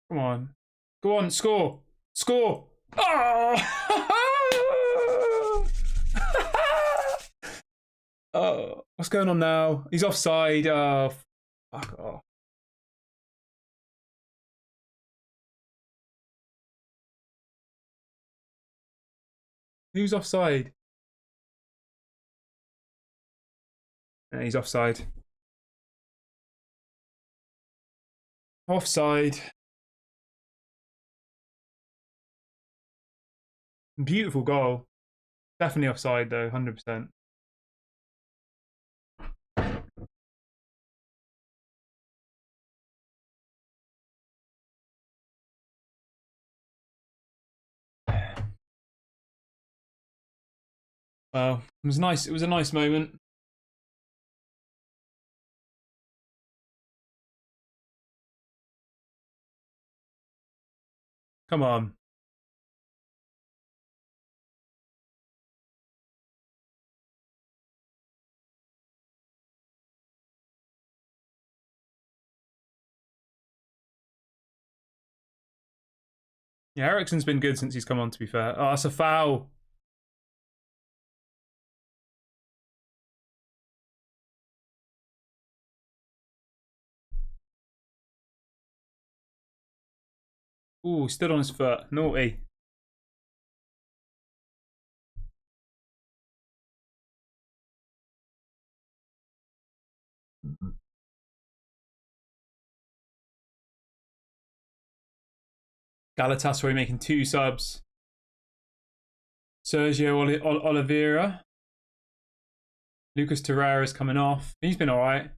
S1: Come on. Go on, score. Score. Oh! Oh, what's going on now? He's offside. Oh, fuck off. Who's offside? Yeah, he's offside. Offside. Beautiful goal. Definitely offside though, 100%. Well, it was nice. It was a nice moment. Come on. Yeah, Eriksen's been good since he's come on, to be fair. Oh, that's a foul. Ooh, stood on his foot. Naughty. Galatasaray making 2 subs. Sergio Oliveira. Lucas Torreira's coming off. He's been all right.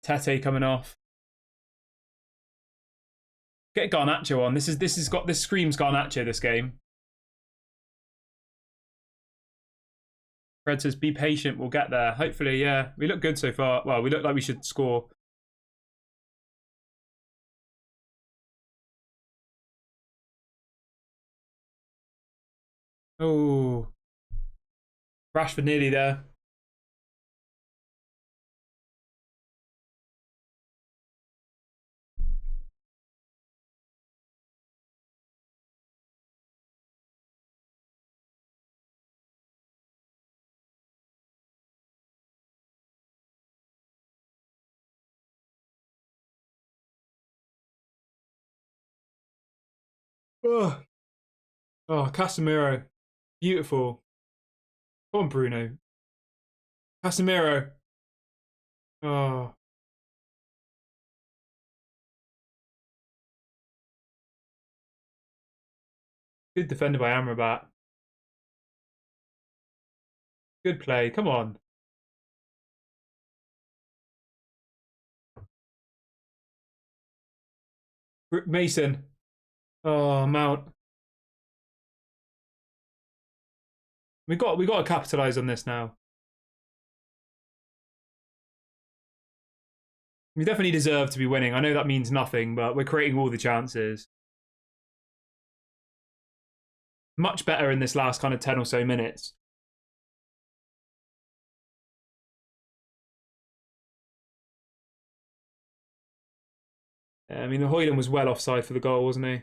S1: Tete coming off. Get Garnacho on. This screams Garnacho, this game. Fred says, be patient, we'll get there. Hopefully, yeah. We look good so far. Well, we look like we should score. Oh. Rashford nearly there. Oh, oh, Casemiro. Beautiful. Come on, Bruno. Casemiro. Oh. Good defender by Amrabat. Good play. Come on. Mason. Oh, Mount. We got to capitalise on this now. We definitely deserve to be winning. I know that means nothing, but we're creating all the chances. Much better in this last kind of 10 or so minutes. I mean, the HOJLUND was well offside for the goal, wasn't he?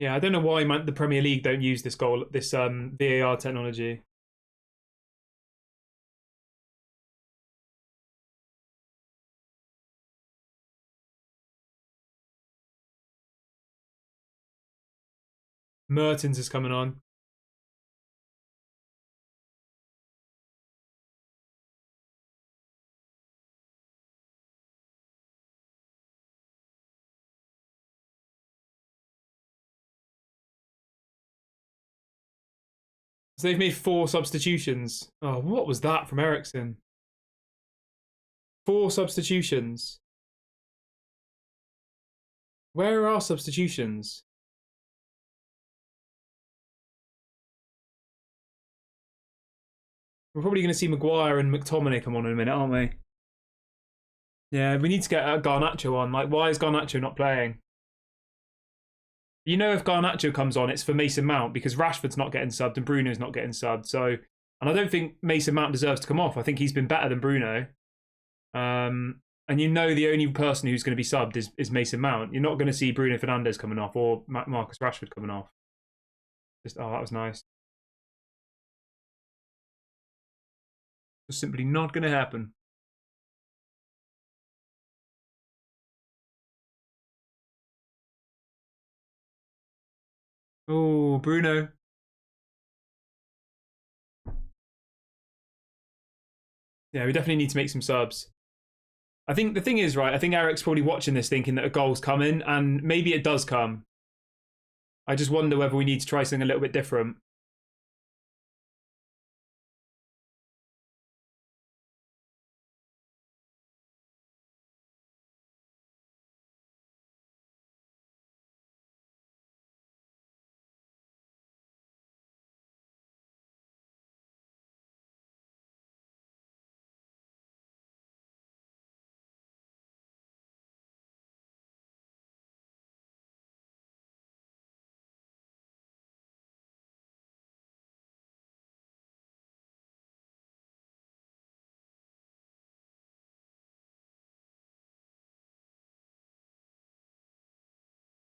S1: Yeah, I don't know why the Premier League don't use this VAR technology. Mertens is coming on. So they've made 4 substitutions. Oh, what was that from Eriksen? 4 substitutions. Where are our substitutions? We're probably going to see Maguire and McTominay come on in a minute, aren't we? Yeah, we need to get Garnacho on. Like, why is Garnacho not playing? You know, if Garnacho comes on, it's for Mason Mount because Rashford's not getting subbed and Bruno's not getting subbed. So, and I don't think Mason Mount deserves to come off. I think he's been better than Bruno. And you know, the only person who's going to be subbed is Mason Mount. You're not going to see Bruno Fernandes coming off or Marcus Rashford coming off. Just, oh, that was nice. Just simply not going to happen. Oh, Bruno. Yeah, we definitely need to make some subs. I think the thing is, right, I think Eric's probably watching this thinking that a goal's coming, and maybe it does come. I just wonder whether we need to try something a little bit different.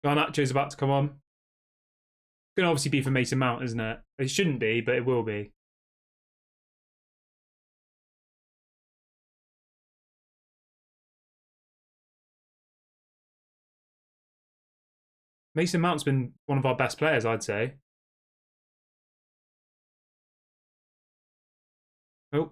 S1: Garnacho's about to come on. It's going to obviously be for Mason Mount, isn't it? It shouldn't be, but it will be. Mason Mount's been one of our best players, I'd say. Oh.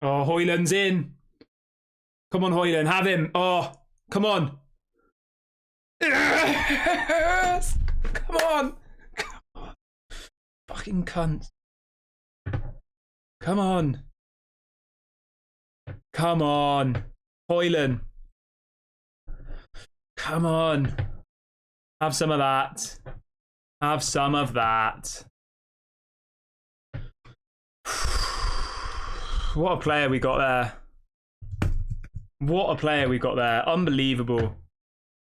S1: Oh, HOJLUND's in. Come on, HOJLUND, have him. Oh, come on. Yes! Come on. Come on. Fucking cunt. Come on. Come on. HOJLUND. Come on. Have some of that. Have some of that. What a player we got there. What a player we got there. Unbelievable.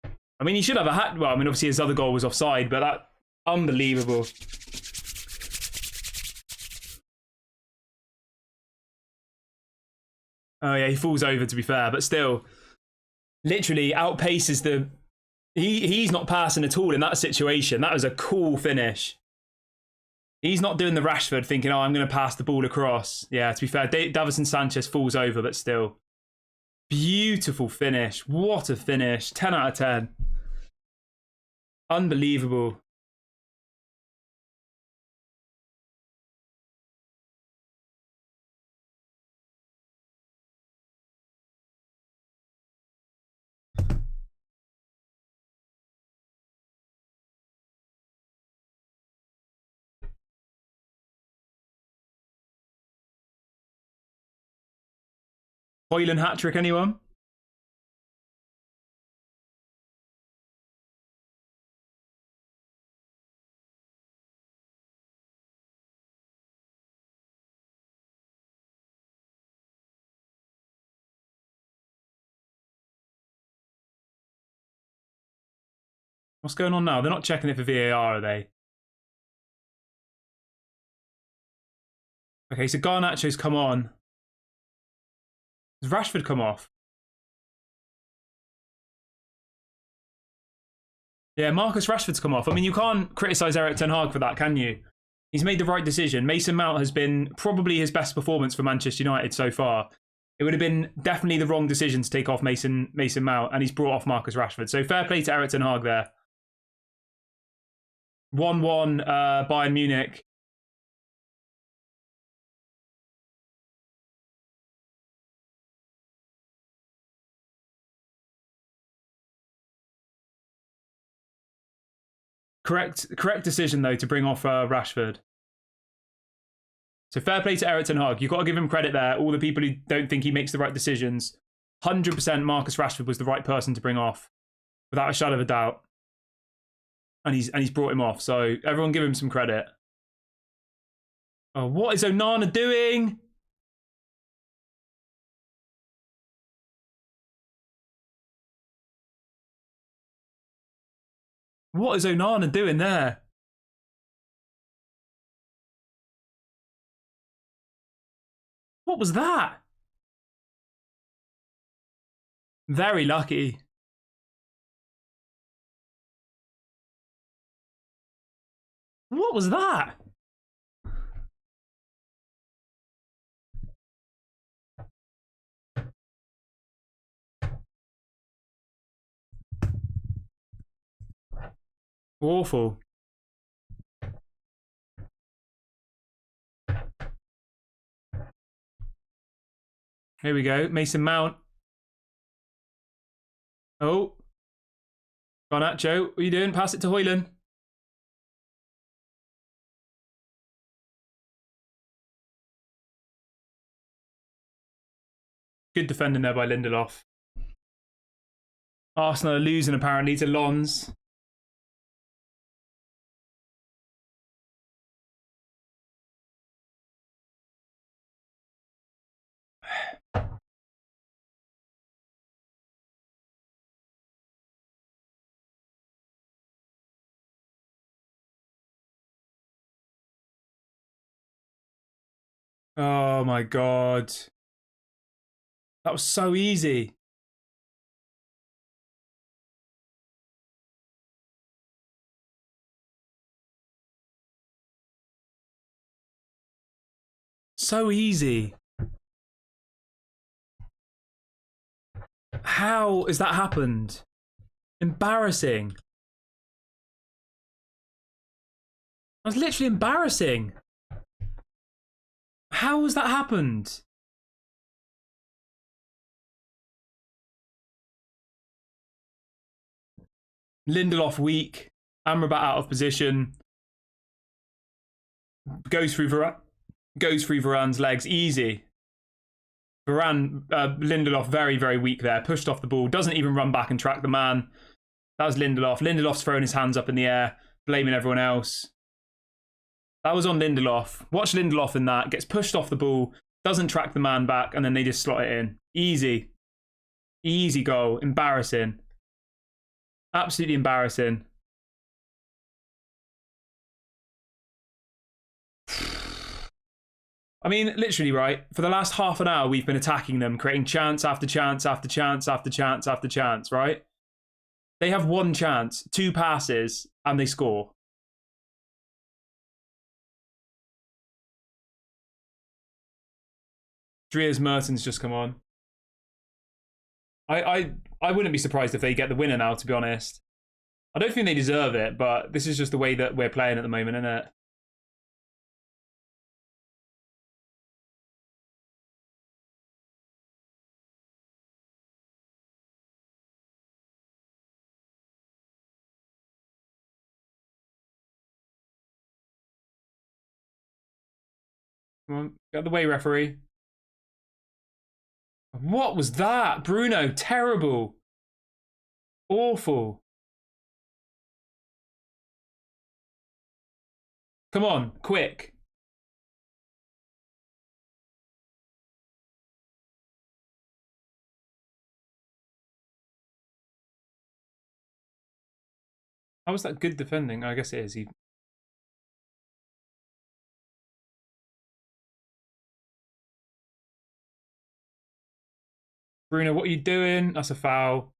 S1: I mean, he should have a hat. Well, I mean, obviously his other goal was offside, but that unbelievable. Oh yeah, he falls over to be fair, but still, literally outpaces the. He's not passing at all in that situation. That was a cool finish. He's not doing the Rashford thinking, oh, I'm going to pass the ball across. Yeah, to be fair, Davinson Sanchez falls over, but still. Beautiful finish. What a finish. 10 out of 10. Unbelievable. HOJLUND hat-trick, anyone? What's going on now? They're not checking it for VAR, are they? Okay, so Garnacho's come on. Has Rashford come off? Yeah, Marcus Rashford's come off. I mean, you can't criticise Erik ten Hag for that, can you? He's made the right decision. Mason Mount has been probably his best performance for Manchester United so far. It would have been definitely the wrong decision to take off Mason Mount, and he's brought off Marcus Rashford. So fair play to Erik ten Hag there. 1-1 Bayern Munich. Correct decision, though, to bring off Rashford. So fair play to Erik ten Hag. You've got to give him credit there. All the people who don't think he makes the right decisions. 100% Marcus Rashford was the right person to bring off, without a shadow of a doubt. And he's brought him off. So everyone give him some credit. Oh, what is Onana doing? What is Onana doing there? What was that? Very lucky. What was that? Awful. Here we go. Mason Mount. Oh. Garnacho, what are you doing? Pass it to HOJLUND. Good defending there by Lindelof. Arsenal are losing apparently to Lens. Oh my God. That was so easy. So easy. How has that happened? Embarrassing. That was literally embarrassing. How has that happened? Lindelof weak. Amrabat out of position. Goes through Varane's legs. Easy. Lindelof very, very weak there. Pushed off the ball. Doesn't even run back and track the man. That was Lindelof. Lindelof's throwing his hands up in the air, blaming everyone else. That was on Lindelof. Watch Lindelof in that. Gets pushed off the ball. Doesn't track the man back. And then they just slot it in. Easy. Easy goal. Embarrassing. Absolutely embarrassing. I mean, literally, right? For the last half an hour, we've been attacking them, creating chance after chance after chance after chance after chance, right? They have one chance, 2 passes, and they score. Dries Mertens just come on. I wouldn't be surprised if they get the winner now, to be honest. I don't think they deserve it, but this is just the way that we're playing at the moment, isn't it? Come on, get the way, referee. What was that? Bruno, terrible. Awful. Come on, quick. How was that good defending? I guess it is. Bruno, what are you doing? That's a foul.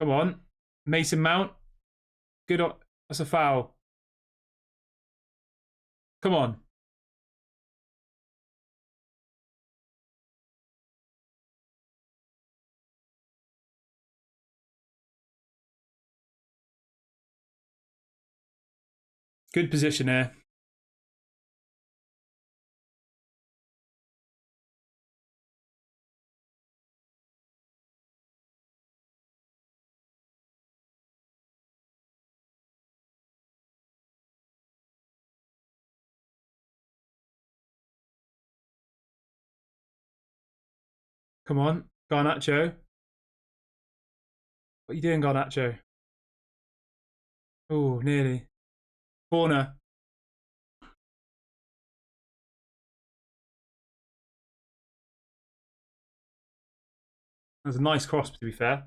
S1: Come on. Mason Mount. Good. That's a foul. Come on. Good position here. Come on. Garnacho. What are you doing, Garnacho? Oh, nearly. Corner. That was a nice cross, to be fair.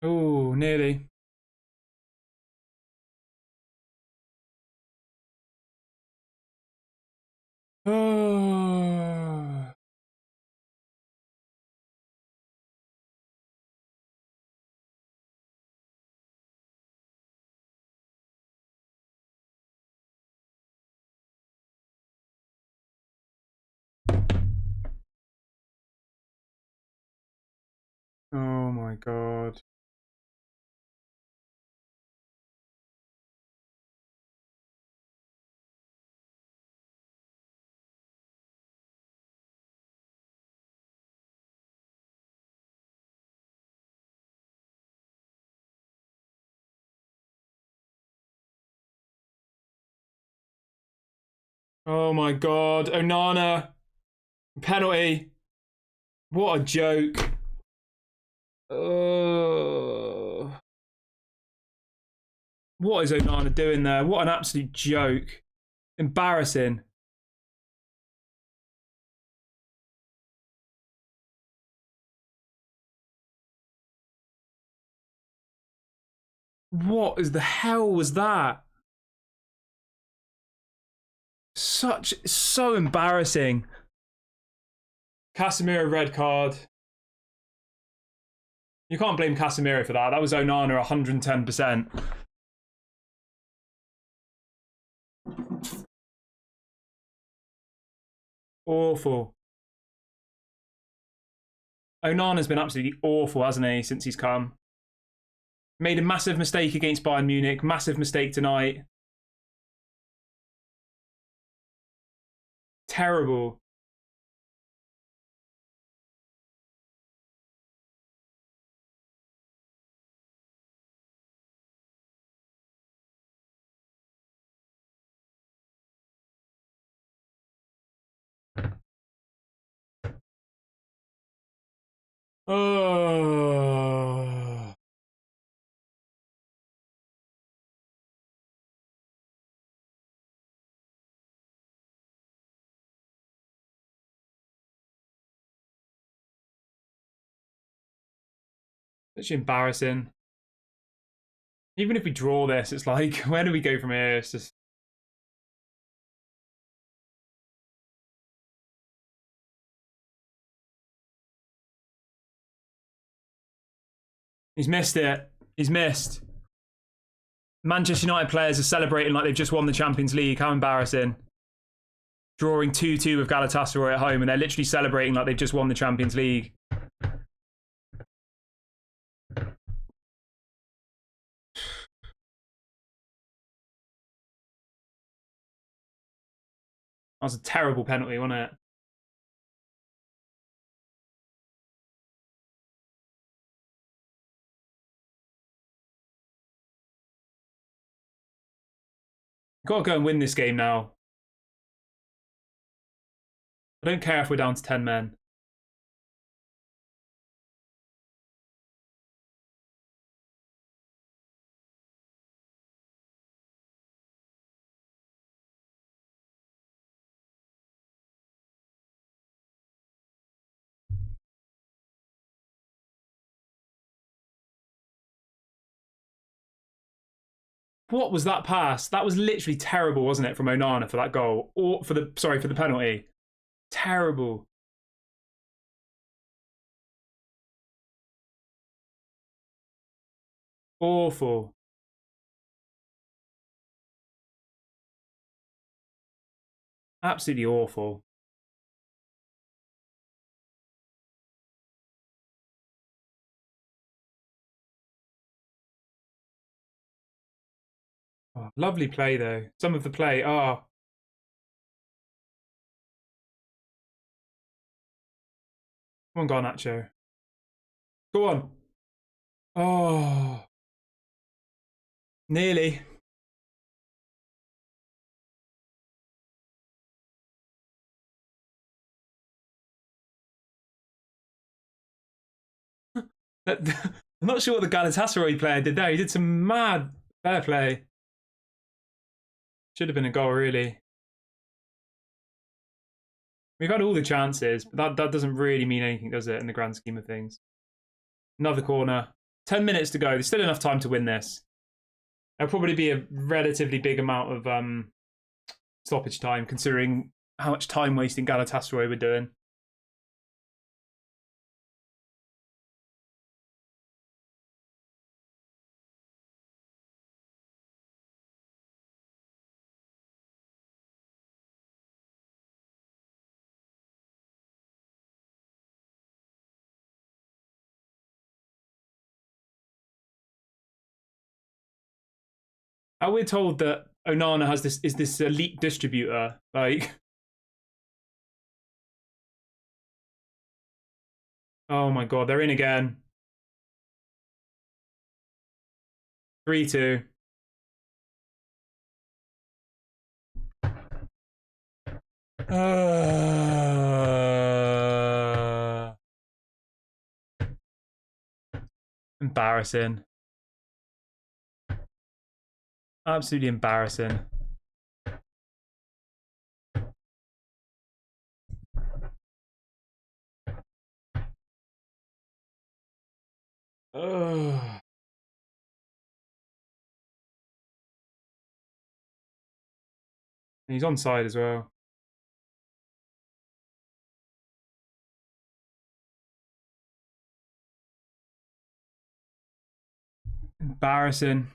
S1: Oh, nearly. Oh. Oh my God. Oh my God. Onana. Penalty. What a joke. What is Onana doing there? What an absolute joke. Embarrassing. What is the hell was that? So embarrassing. Casemiro red card. You can't blame Casemiro for that. That was Onana 110%. Awful. Onana's been absolutely awful, hasn't he, since he's come. Made a massive mistake against Bayern Munich. Massive mistake tonight. Terrible. Oh. It's embarrassing. Even if we draw this, it's like, where do we go from here? It's just... He's missed it. He's missed. Manchester United players are celebrating like they've just won the Champions League. How embarrassing. Drawing 2-2 with Galatasaray at home, and they're literally celebrating like they've just won the Champions League. That was a terrible penalty, wasn't it? Got to go and win this game now. I don't care if we're down to 10 men. What was that pass? That was literally terrible, wasn't it, from Onana for that goal? Or for the penalty. Terrible. Awful. Absolutely awful. Oh, lovely play, though. Some of the play, oh. Come on, Garnacho. Go on. Oh. Nearly. I'm not sure what the Galatasaray player did there. He did some mad fair play. Should have been a goal, really. We've had all the chances, but that doesn't really mean anything, does it, in the grand scheme of things? Another corner. 10 minutes to go. There's still enough time to win this. There'll probably be a relatively big amount of stoppage time, considering how much time wasting Galatasaray were doing. Are we told that Onana has this elite distributor? Like, oh my god, they're in again. 3-2. Embarrassing. Absolutely embarrassing. Ugh. He's onside as well. Embarrassing.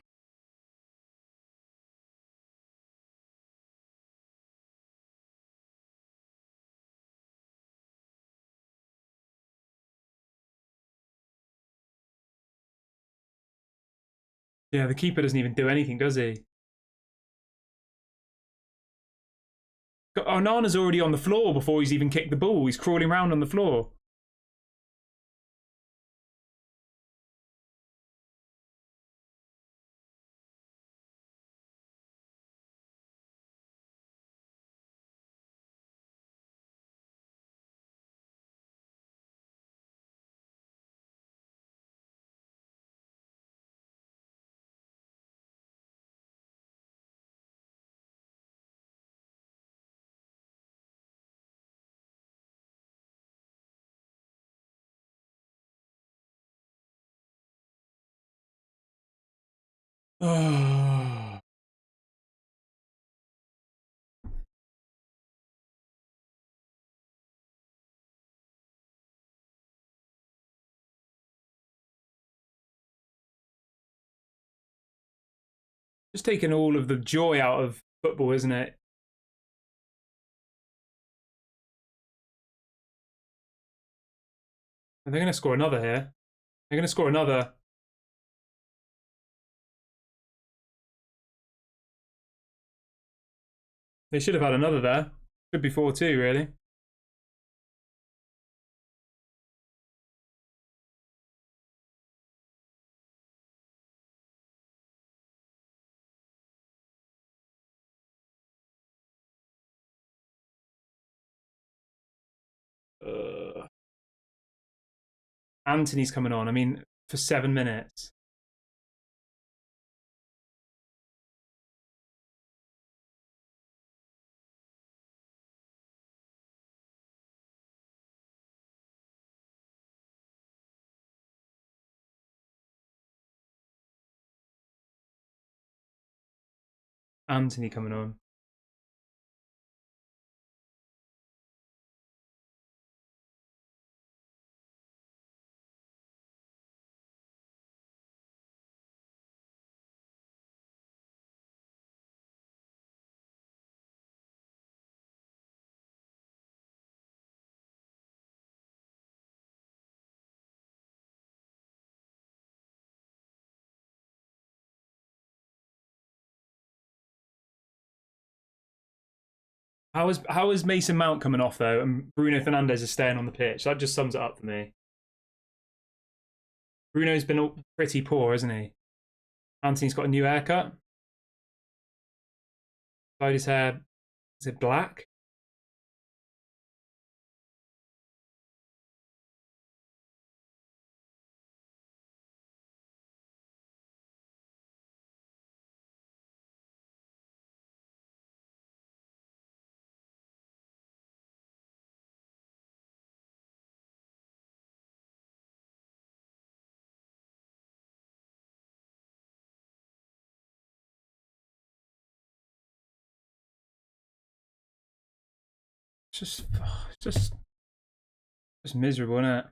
S1: Yeah, the keeper doesn't even do anything, does he? Onana's already on the floor before he's even kicked the ball. He's crawling around on the floor. Oh. Just taking all of the joy out of football, isn't it? And they're going to score another here. They're going to score another. They should have had another there. Could be 4-2, really. Anthony's coming on. I mean, for 7 minutes. Anthony coming on. How is Mason Mount coming off though, and Bruno Fernandes is staying on the pitch? That just sums it up for me. Bruno's been pretty poor, hasn't he? Anthony's got a new haircut. Dyed his hair. Is it black? It's just miserable, isn't it?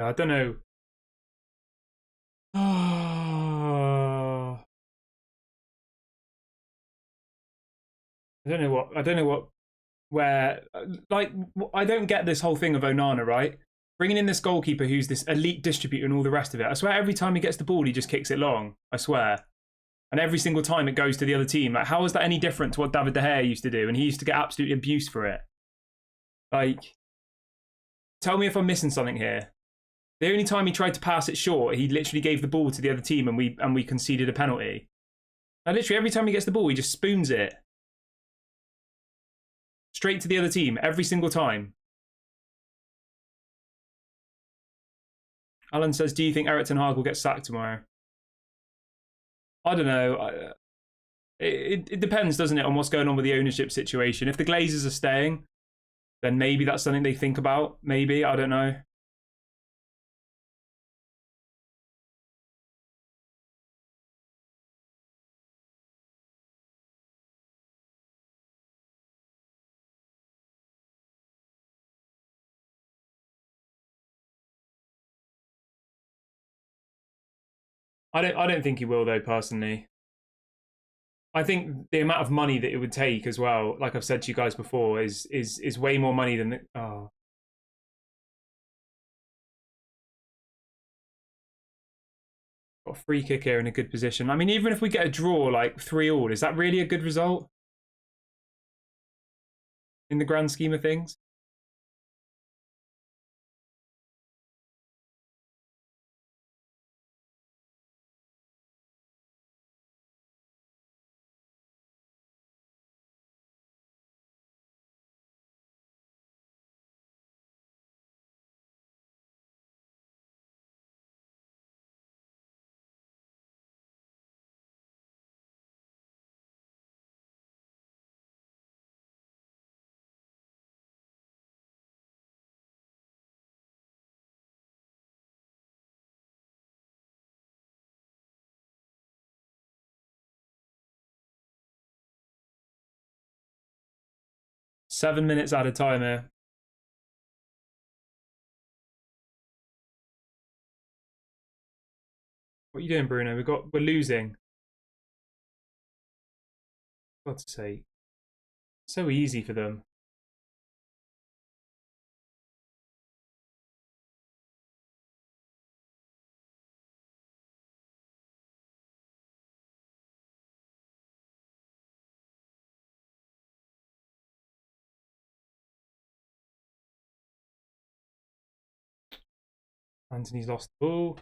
S1: I don't know. I don't know what, where, like, I don't get this whole thing of Onana, right? Bringing in this goalkeeper who's this elite distributor and all the rest of it. I swear every time he gets the ball, he just kicks it long. I swear. And every single time it goes to the other team. Like, how is that any different to what David De Gea used to do? And he used to get absolutely abused for it. Like, tell me if I'm missing something here. The only time he tried to pass it short, he literally gave the ball to the other team and we conceded a penalty. Now, literally every time he gets the ball, he just spoons it. Straight to the other team, every single time. Alan says, do you think Erik ten Hag will get sacked tomorrow? I don't know. It depends, doesn't it, on what's going on with the ownership situation. If the Glazers are staying, then maybe that's something they think about. Maybe, I don't know. I don't think he will though, personally. I think the amount of money that it would take as well, like I've said to you guys before, is way more money than the, oh. Got a free kick here in a good position. I mean, even if we get a draw like 3-3, is that really a good result? In the grand scheme of things? Seven minutes out of time here. What are you doing, Bruno? We're losing. God's sake. So easy for them. Anthony's lost the ball.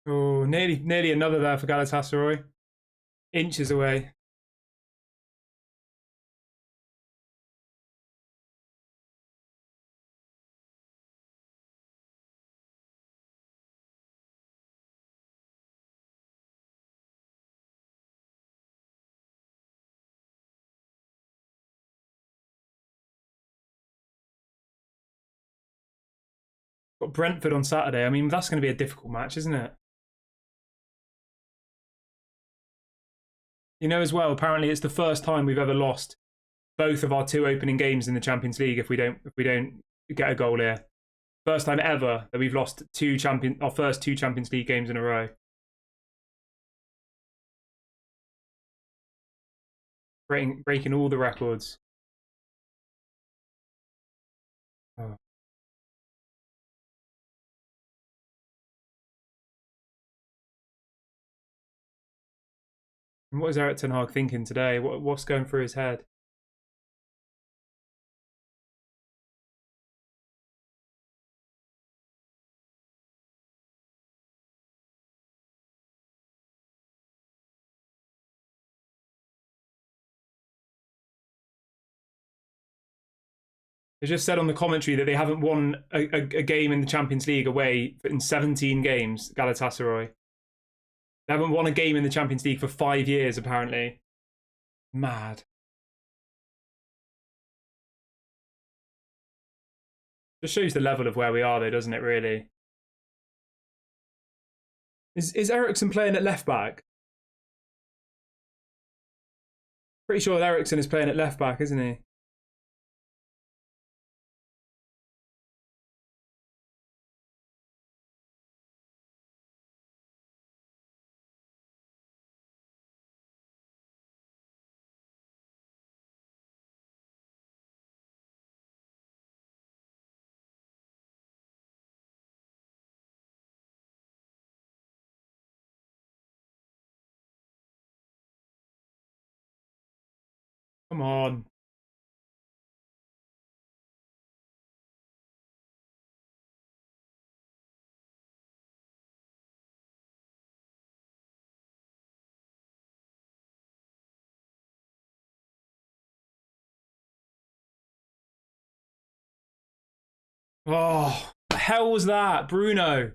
S1: Oh, nearly another there for Galatasaray. Inches away. Got Brentford on Saturday. I mean, that's going to be a difficult match, isn't it? You know, as well, apparently it's the first time we've ever lost both of our two opening games in the Champions League if we don't get a goal here. First time ever that we've lost our first two Champions League games in a row. Breaking all the records. Oh. And what is Erik ten Hag thinking today? What's going through his head? They just said on the commentary that they haven't won a game in the Champions League away in 17 games, Galatasaray. They haven't won a game in the Champions League for 5 years, apparently. Mad. Just shows the level of where we are, though, doesn't it, really? Is Ericsson playing at left back? Pretty sure Ericsson is playing at left back, isn't he? Come on. Oh, the hell was that, Bruno?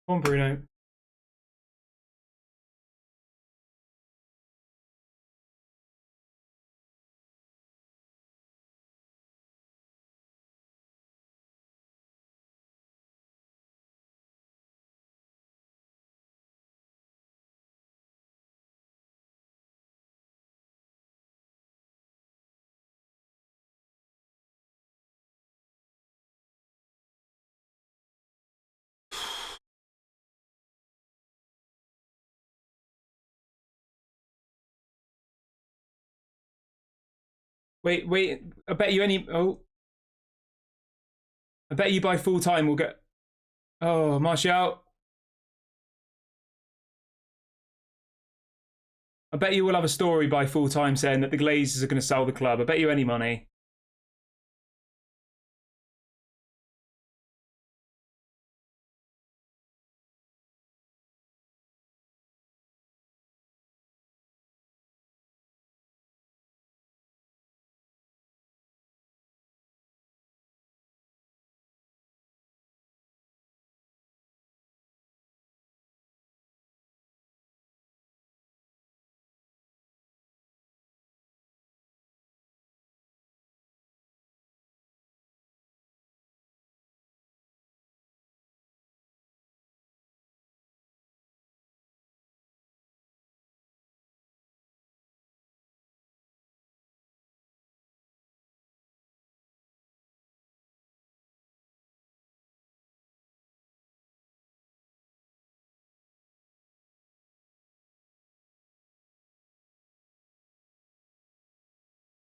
S1: Come on, Bruno. Wait, wait. I bet you any. Oh, I bet you by full time we'll get. Oh, Martial. I bet you will have a story by full time saying that the Glazers are going to sell the club. I bet you any money.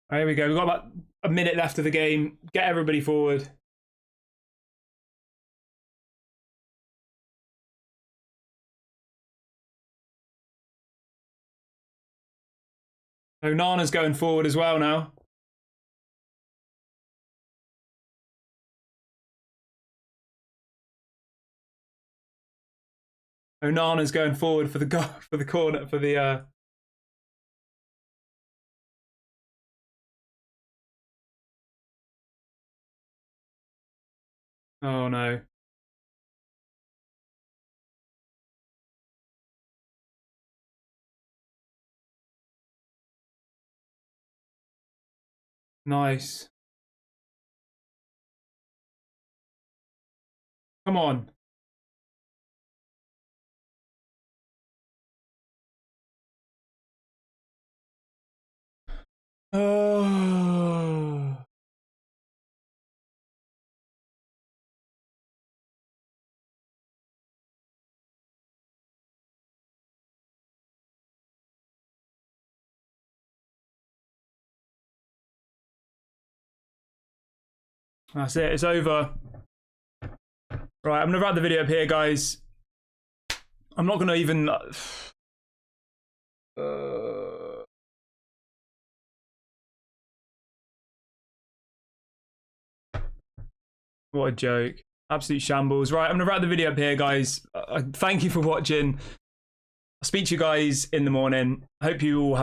S1: Here we go. We've got about a minute left of the game. Get everybody forward. Onana's going forward as well now. Onana's going forward for the corner for the. Oh no. Nice. Come on. Oh. That's it. It's over. Right, I'm gonna wrap the video up here, guys. I'm not gonna even. What a joke. Absolute shambles. Right, I'm going to wrap the video up here, guys. Thank you for watching. I'll speak to you guys in the morning. I hope you all have